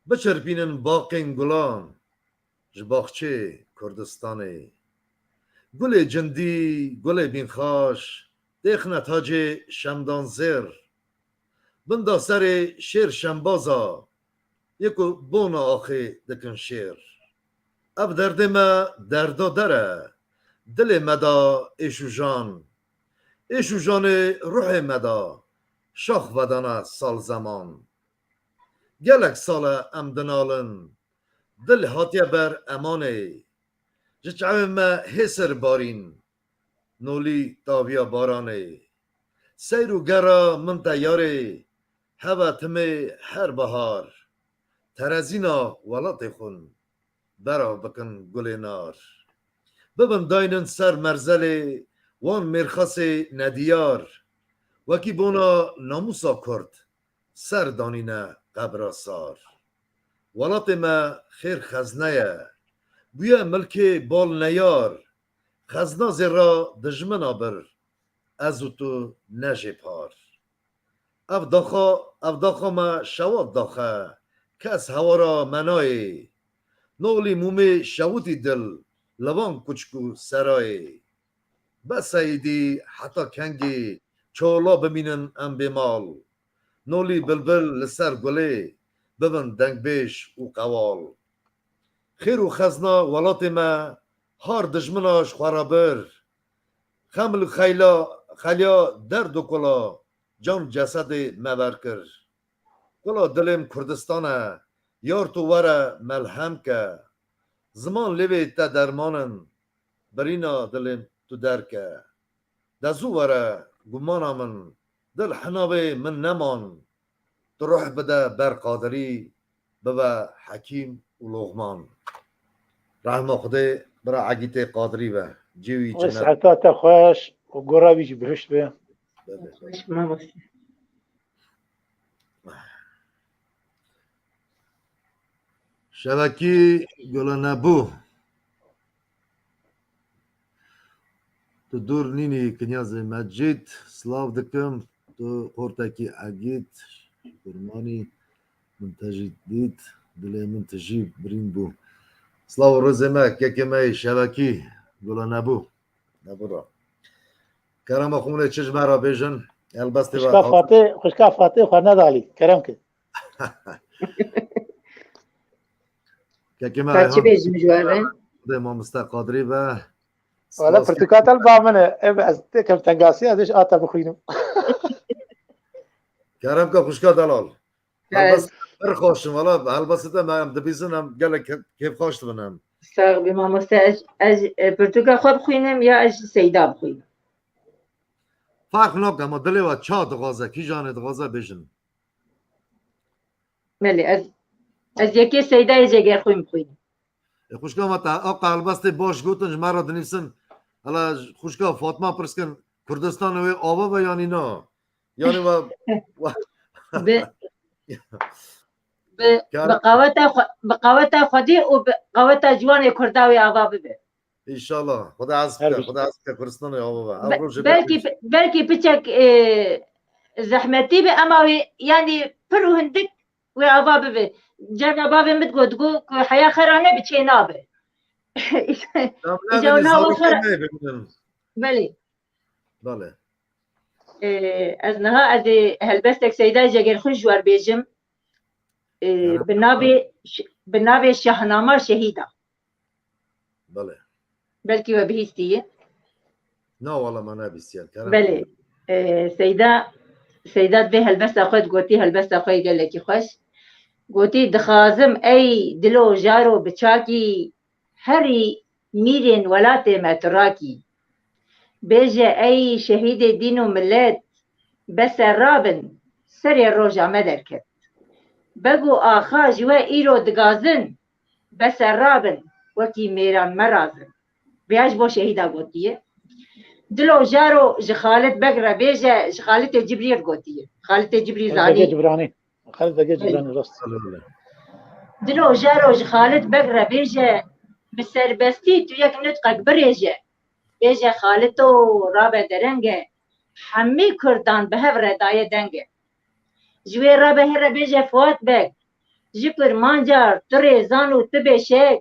بچرپینن باقین گلان جباخچه کردستانی گل جندی گل بینخاش دیخنه تاج شمدان زر بندا سر شیر شنبازا یکو بون آخه دکن شیر اف درد ما دردا دره دل مدا ایشو جان روح مدا شاخ ودانه سال زمان گلک سال امدنالن دل هاتیه بر امانه جچعه ما حسر بارین نولی تاویا بارانه سیرو گرا من تیاره هوا تمه هر بهار ترزینا ولات خون برا بکن گل نار ببن داینن سر مرزل وان مرخص ندیار وکی بونا ناموسا کرد سر دانینه قبرا سار ولات ما خیر خزنه بویا ملک بال نیار خزنا زیرا دجمن آبر از تو نجه پار اف داخا ما شواد داخه کس هوا را منای نولی مومی شوودی دل لوان کچکو سرای بس ایدی حتی کنگی چولا بمینن ام بیمال نولی بلبل لسر گله ببن دنگ بیش و قوال خیر و خزنا ولات ما هار دجمناش خرابر خمل خیلیا درد و کلا جان جسد مبرکر کلا دلم کردستانه یار تو وره ملهم که زمان لوی تا درمانن برینا دلم تو درکه دزو وره گمانا من دل حنابه من نمان تو روح بده بر قادری ببا حکیم و لغمان رحمه خدا برا عقیت قادری و جیوی جنت وسعتها خوش وقرابيش بهشت به خوش مامۆستا. شبکی گل نبو تو دور نینی کنیاز مجید سلاو دکم تو قورتکی عقیت برمانی منتجی دید دل منتجی برین بو سلاو روزمه که می شبکی گل نبو نبورا کرم خونه چشم را بیجن البسته خوشكا فاتي خوانا دالي كرمك که می تا چی بیجم جواره؟ ده ما مستقادری و ولا برتقات البامنه از كم تنقاسي ازش اتا بخوينم کرم که خوشکا دلال از خوشم والا البته من دبیزنم گله کیف خوشت بنم ساق بی مامۆستا از پرتوکا خۆ بخوینم یا از سەیدا بخوینم؟ فرق نکه ما دلی و چا دغازه کی جان دغازه بیشن بله از یکی سەیدای جێگەر خۆی بخوینم. خوشکا ما تا آقا البسته باش گوتنج مرا دنیسن حالا خوشکا فاطمه پرسکن کردستان و آوا و یعنی نه یعنی و بقاوەتە خودی و قاوەتە جوانی کورداوی ئاوا ببێ. انشالله خدا عزیز خدا عزیز کردستان آوا و بەلکی پچێک زەحمەتی بێ ئەماوی ینی پر و هەندێک وێ ئاوا ببێ جارنا باوێ مت گوت گو حیا خەرانە بچێ نابێ بەێ بله ez niha ez ê helbestek seyda jegerxwîn ji wer bêjim bi navê Şahnama Şehîda بله belkî we bihîstiye نه والله ما نبیسیار belê seyda vê helbesta xwe gotî helbesta xwe gelekî xweş gotî dixwazim ey dilo jaro biçakî herî mîrên welatê me tu rakî bêje ey şehîdê dîn û millet beser rabin serê roja me derket bego axa ji we îro digazin beser rabin wekî mêran me razin vêya ji bo şehîda gotiye dilo jaro ji Xalit Beg re bêje ji Xalitê Cibrîl gotiye Xalitê Cibrîl zanî خالد بقى جبراني راست dilo jaro ji Xalit Beg re bêje bi serbestî tu yek nutqek birêje bêje Xalito rabe derenge hemî Kurdan bi hev re daye denge ji wê rabe here bêje Fuat Beg ji Kurmancar tu rêzan û tu bêşek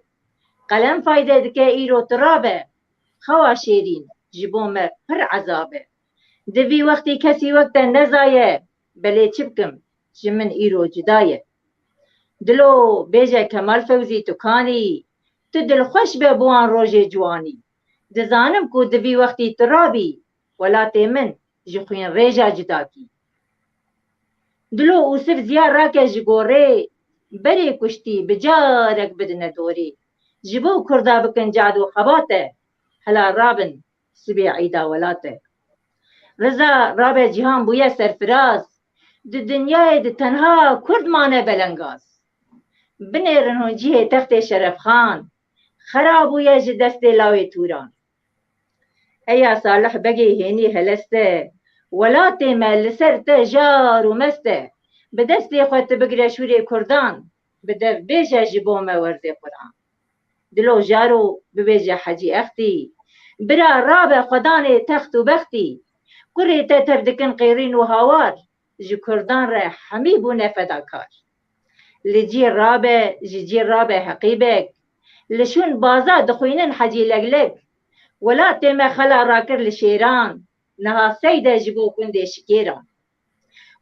qelem fayde dike îro tu rabe xewa şêrîn ji bo me pir ezab e di vî wextî kesî wek te nezaye belê çi bikim ji min îro cuda ye dilo bêje Kemal Fewzî tu kanî tu dilxweş be bo wan rojê ciwanî dizanim ku di vî wextî tu rabî welatê min ji xwîn rêja cuda kî dilo ûsif ziya rake ji gorê berê kuştî bi carek bidine dorê ji bo Kurda bikin cad û xebate hela rabin sibê îda welate Reza rabe cîhan bûye serfiraz di dinyayê de tenha Kurd mane belengaz binêrin hûn cihê textê Şerefxan xera bûye ji destê lawê Tûran Eya Salih Begê hênî heleste welatê me li ser te jar û mest e bi destê xwe tu bigire şûrê Kurdan bi dev bêje ji bo me werzê Quran dilo jaro bibêje Hecî Extî bira rabe xwedanê text û bextî kurê te tev dikin qêrîn û hawar ji Kurdan re hemî bûne fedakar li cî rabe ji cî rabe heqîbek li şûn baza dixwînin Hecî Leglek welatê me xela rakir li şêran niha seyde ji bo kundê şikêran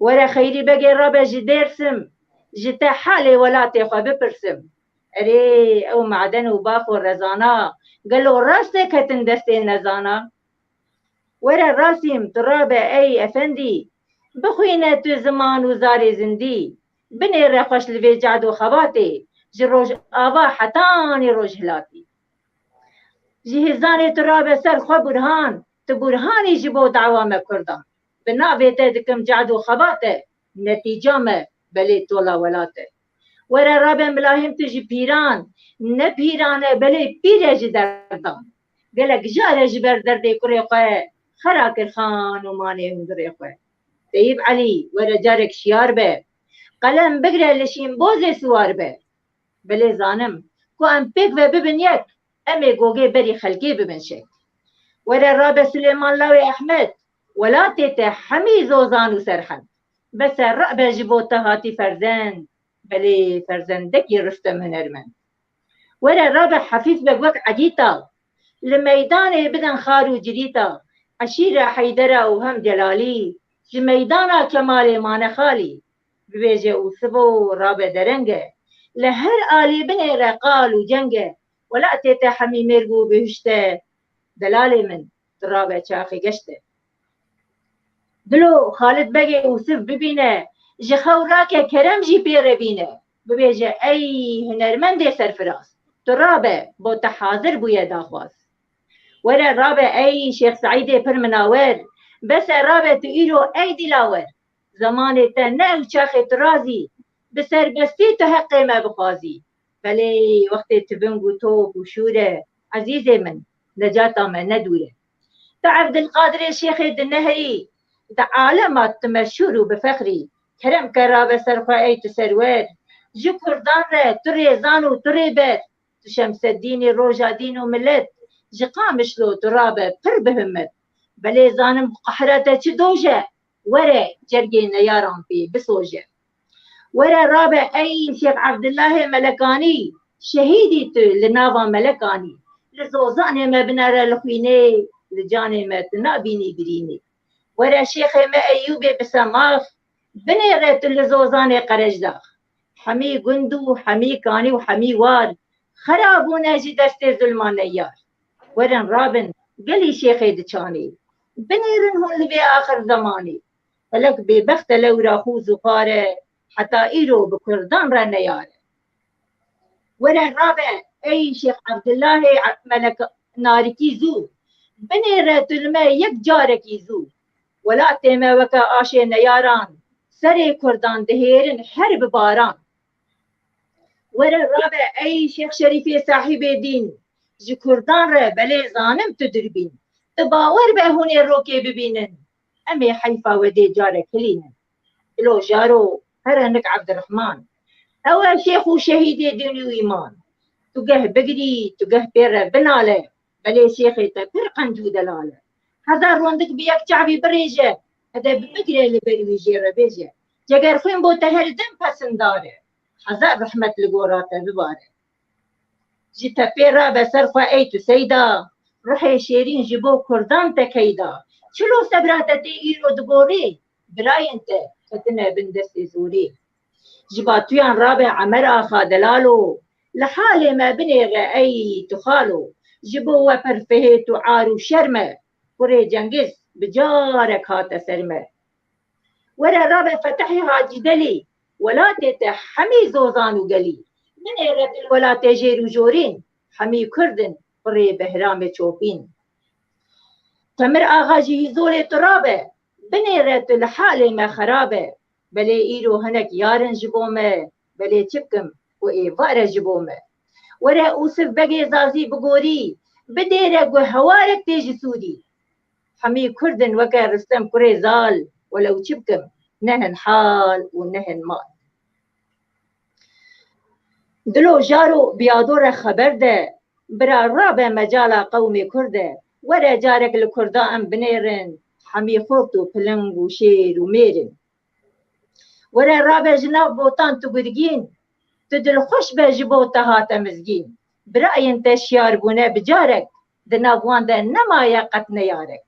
were xeyrî begê rabe ji Dêrsim ji te halê welatê xwe bipirsim اري او معدن و باخ و رزانا قالوا راسك هتندستي نزانا ورا راسيم ترابة اي افندي بخوينة تو زمان و زاري زندي بني رخوش لفي جعد و خباتي جروج آبا حتاني روج هلاتي جهزاني ترابة سر خو برهان تبرهاني جبو دعوامة كردان بناوي تدكم جعد و خباتي نتيجة ما بلي طولا ولاته ورا رابع ملاهم تجي بيران نه بيرانه بلي بيرج دردان قالك جاره جبر دردي كري خواه خراك الخان وماني هندري خواه طيب علي ورا جارك شيار به قلم بقرا لشين بوزي سوار به بلي زانم كو ام بيك و ببن يك امي قوغي بري خلقي ببن شك ورا رابع سليمان لاوي احمد ولا تيته حمي زوزان وسرحد بس الرقبة جبوتها هاتي فرزند بلي فرزندكي رستم هنرمن ورا الرابع حفيظ بقوك عديتا لميدان بدن خارو جريتا عشيرة حيدرة وهم جلالي جميدانا كمالي مانا خالي ببيجة وثبو رابع درنجة لهر آلي بني رقال وجنجة ولا تيتا حمي مرقو بهشته دلالي من رابع شاخي قشته دلو خالد بقي وصف ببينه جخوراك كرم جي بيره بينه ببيجه اي هنرمند سرفراز ترابه بو تحاضر بو يداخواز ورا رابع اي شيخ سعيد پر مناور بس رابع تقيرو اي دلاور زمان تنه شاخ ترازي بسر بستي تحقي ما بخازي بلي وقت تبنگو توب وشوره عزيزي من نجاتا من ندوره تعبد القادر الشيخ النهري عالمات تمشور بفخري كرم كرابة سرخوائي تسروير جو كردان را تري زانو تري بيت تشمس الدين روجا دين وملت جقامش لو ترابة پر بهمت بلي زانم قحرته چه دوجه ورا جرگي نياران في بسوجه ورا رابع اي شيخ عبد الله ملكاني شهيدي تو لنافا ملكاني لزوزاني ما بنار لخويني لجاني ما تنابيني بريني ورا شيخ ما ايوبي بسماخ بني ريت لزوزاني قرجداخ حمي قندو حمي كاني وحمي وار خرابونا جي دستي ظلمان نيار ورن رابن قلي شيخي دچاني بنيرن هون لبي آخر زماني فلك ببخت لو راخو زقاره حتى إيرو بكردان را نياره ورن رابن أي شيخ عبد الله ملك ناركي زو بنيرت الماء يك جاركي زو ولا تيما وكا آشي نياران سري كردان دهيرن حرب باران ورا الرابع اي شيخ شريفي صاحب دين جي كردان را بلي زانم تدربين تباور به هوني روكي ببينن امي حيفا ودي جارك هلينن لو جارو هرنك عبد الرحمن اول شيخ وشهيد دين وإيمان تقه بقري تقه بير بناله بلي شيخي تبر قنجو دلاله هزار وندك بيك شعبي بريجه هذا بقري اللي برويجي ربيجه جگر خوين بو تهر دم پسنداره هزار رحمت لقوراته بباره جيتا بيرا بسر خواهي سيدا روحي شيرين جبو كردان تكيدا شلو سبراتتي ايرو دقوري براي انت فتنا بندسي زوري جباتويان رابع عمر آخا دلالو لحالي ما بني غاي تخالو جبو وپرفهيتو عارو شرمه وري جنگز بجارك هات سرمه ورا رابع فتحي هاجي دلي ولا تتحمي زوزان وقلي من ايرت الولا تجير وجورين حمي كردن قري بهرام تشوفين تمر آغا جهزولي ترابه بنيرت الحالي ما خرابه بلي ايرو هنك يارن جبومه بلي تشكم وإيفار جبومه ورا اوسف بقي زازي بقوري بديرك وهوارك تيجي سودي حمي كردن وكا رستم كري زال ولو تشبكم نهن حال ونهن مال دلو جارو بيادور خبر ده برا رابع مجالا قومي كرده ورا جارك الكردان بنيرن حمي خوتو پلنگ وشير وميرن ورا رابع جناب بوطان تقرقين تدل خوش بجبوتا هاتا مزقين برأي انت شيار بونا بجارك دنابوان ده نما يقت نيارك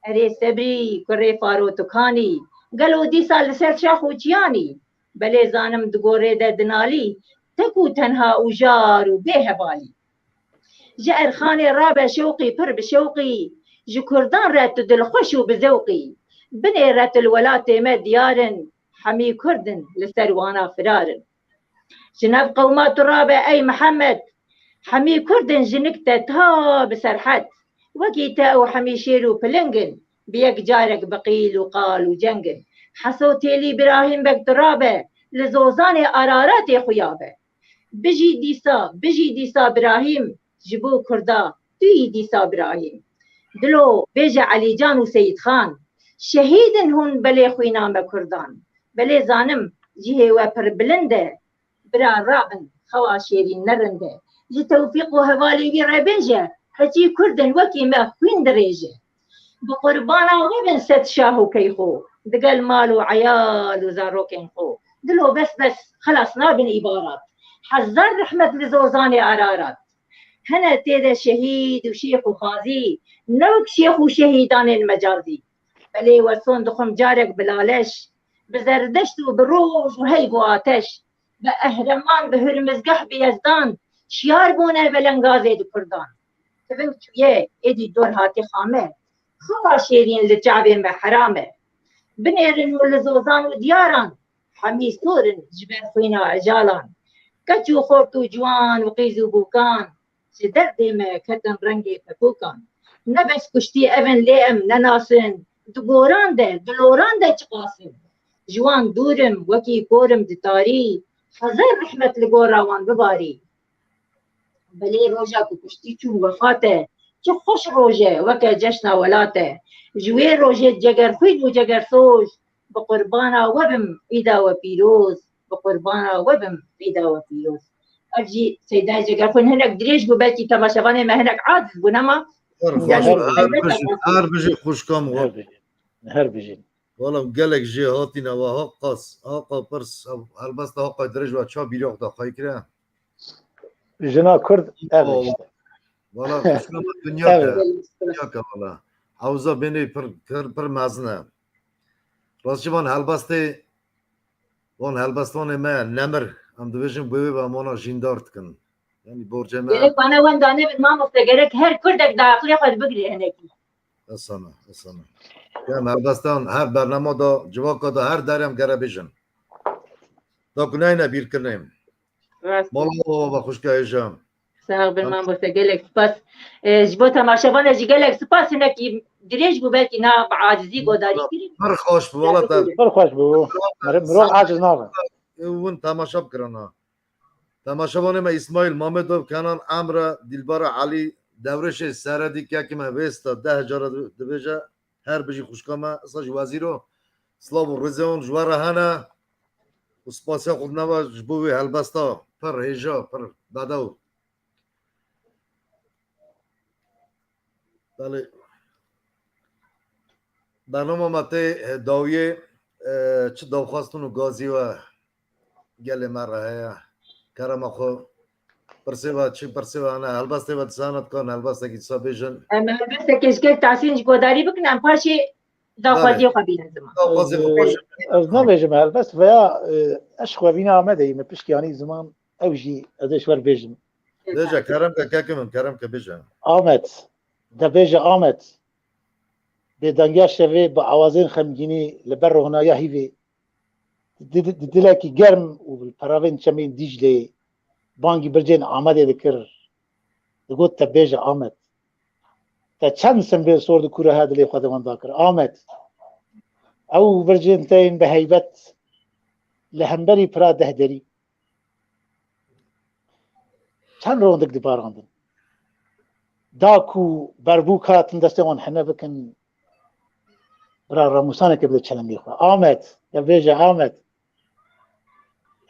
اري سبري كري فارو تكاني قالوا دي سال سر شاخو چياني بلي زانم دقوري ده دنالي تكو تنها وجار وبيه بالي جاء الخاني رابع شوقي پر بشوقي جو كردان رات دلخوش وبذوقي بني رات الولات ما ديار حمي كردن لسروانا فرار جناب قومات الرابع أي محمد حمي كردن جنكتا تا بسرحت وكيتا وحمي شيرو بلنجن بيك جارك بقيل وقال وجنجن حصوتي لي إبراهيم بك ترابة لزوزاني أراراتي خيابة بجي ديسا إبراهيم جبو كردا توي ديسا إبراهيم دلو بيجا علي جان وسيد خان شهيدن هون بلي خوينا كردان بلي زانم جيه وپر بلنده برا رابن خواشيري نرنده جي توفيق وهوالي ويرابنجه حجي كردن وكي ما خوين دريجه بقربانا وابن ست شاهو كيخو دقل مالو عيال وزاروكين خو دلو بس خلاص نابن إبارات حذر رحمة لزوزاني عرارات هنا تيدا شهيد وشيخ وخازي نوك شيخ وشهيدان المجازي بلي ورسون دخم جارك بلالش بزردشت وبروج وهي بواتش بأهرمان بهرمزقح بيزدان شيار بونا بلنغازي دو كردان تبنك تويه ايدي دور هاتي خامه خوا شيرين للجعبين بحرامه بنيرن ولزوزان ودياران حمي سورن جبال خوينا عجالان كتشو خورتو جوان وقيزو بوكان شدر ديما كتن رنگي فكوكان نبس كشتي افن ليم نناسن دقوران ده دلوران ده چقاسن جوان دورم وكي كورم دتاري حذر رحمة لقوراوان بباري بلي روجا كشتي چون وفاته چه خوش روجه وكا جشنا ولاته جوي روجه جگر خويد وجگر سوج بقربانا وبم إيدا وبيروز بقربانا وبم إيدا وبيروز أرجي سيداي جگر خوين هناك دريش ببالتي تماشاواني ما هناك عاجز بونما هر بجي خوشكام هر بجي والله قالك جي هاتينا وهقص هاقا برس هربست هاقا درج وچا بيروق دا خاي كرا جنا كرد أبش والله خوشكام دنيا كا والله عاوزا بيني پر مزنه راستش وان هلبستان ما نمر هم دویشن بوی و امانا جیندارد کن یعنی برجه ما گلک وانا وان دانه بد ما مفتگرک هر کردک داخلی خود بگری هنکی اسانه کم هلبستان هر برنامه دا جواکا دا هر درم گره بیشن دا کنه نبیر کنیم مالا و خوشکه ایشم ساق بالما مفتگرک سپاس جبو تماشاوانه جی گلک سپاس هنکی دریج بو بلکی نا عاجزی گوداری کریم هر خوش بو والا تا بر خوش بو مرو عاجز نابن اون تماشا بکرنا تماشاوانه ما اسماعیل مامدوف کنان امر دلبار علی دورش سردی که ما وستا 10,000 دبیجه هر بجی خوشکامه اصلاج وزیرو سلاو و رزون جواره هنه و سپاسی خود نوا جبوی هلبستا پر هیجا پر بدو بله برنامه مته داویه چه داوخواستون و گازی و گل مره کرم خو پرسیوا چی پرسیوا نه هلبسته و تسانت کن هلبسته کی سابیجن اما هلبسته کشکل تحسین گوداری بکنم پاشی داخوازی و قبیل زمان از نبیجم هلبست ویا اش خوابینا آمده ایم پشکیانی زمان اوجی ازش ور بیجم دیجا کرم که بیجن آمد دبیجه آمد به دنگه شوی با آوازین خمگینی لبر هنایا هیوی دلکی گرم و پراوین چمین دیجلی بانگی برجین آمده دکر دگوت تبیجه آمد تا چند سنبیل سورد کوره هدلی خودمان داکر آمد او برجین تاین به حیبت لهمبری پرا دهدری چند روندک دباراندن داکو بربو کاتن دستوان حنه بکن برا راموسانه که بده چلنگی خواه آمد تبیجه آمد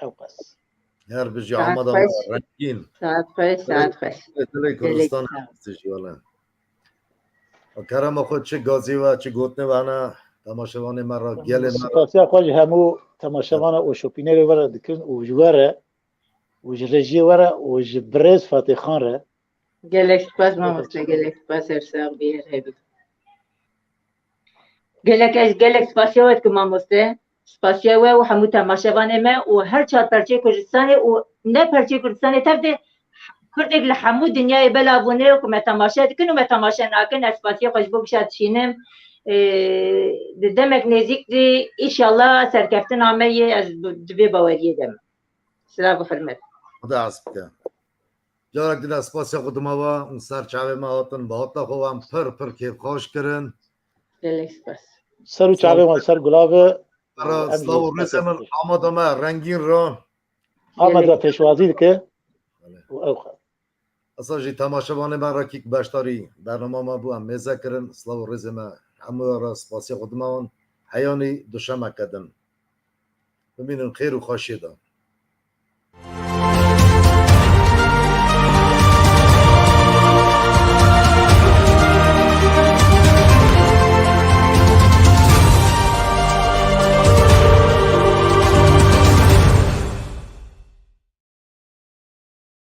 او بس هر بجی آمده رنگین ساعت خوش دلی کردستان هستشی والا کرم خود چه گازی و چه گوتنه وانه تماشاوان مرا گل مرا سپاسی خواهی همو تماشاوان او شوپینه وره دکرن او جواره او جرجی وره او جبرز فاتح خان ره گلک سپاس ما مفتگرک سپاس ارساق بیر هبی گلک سپاسیوت که ما مسته سپاسیا و همو تماشاوان ما و هر چهار پرچه کردستان و نه پرچه کردستان تبده کردێک لە هەموو دنیای بەلابوونێ و کمە تەماشا دکن و مە تەماشا ناکەن ئەسپاسی خۆش بۆ بشات چینم دەمێک نێزیک دی ئیشەڵڵا سەرکەفتن ئامەیە ئەس دبێ باوەریە دەم سلا بفرمێت خدا عز بکە جارێک دیدە سپاسیا خودمەوە اون سەر چاوێ ما هاتن بە هاتە خۆوان پڕ کێفخۆش کردن لەلێک سپاس سەر و چاوێ وان سەر گولاوە سلااو و ڕێزە من ئامادەمە ڕەنگین ڕۆ ئامادە پێشوازی دکە و ئەو ئەساژی تەماشەوانێ من ڕەکیک باشداری بەرنامەما بووە مێزەکردن سلااو و ڕێزێمە هەموو ڕە سپاسیا خودمەوان هەیانی دوشەمەکەدن ببینن خێر و خۆشیێدا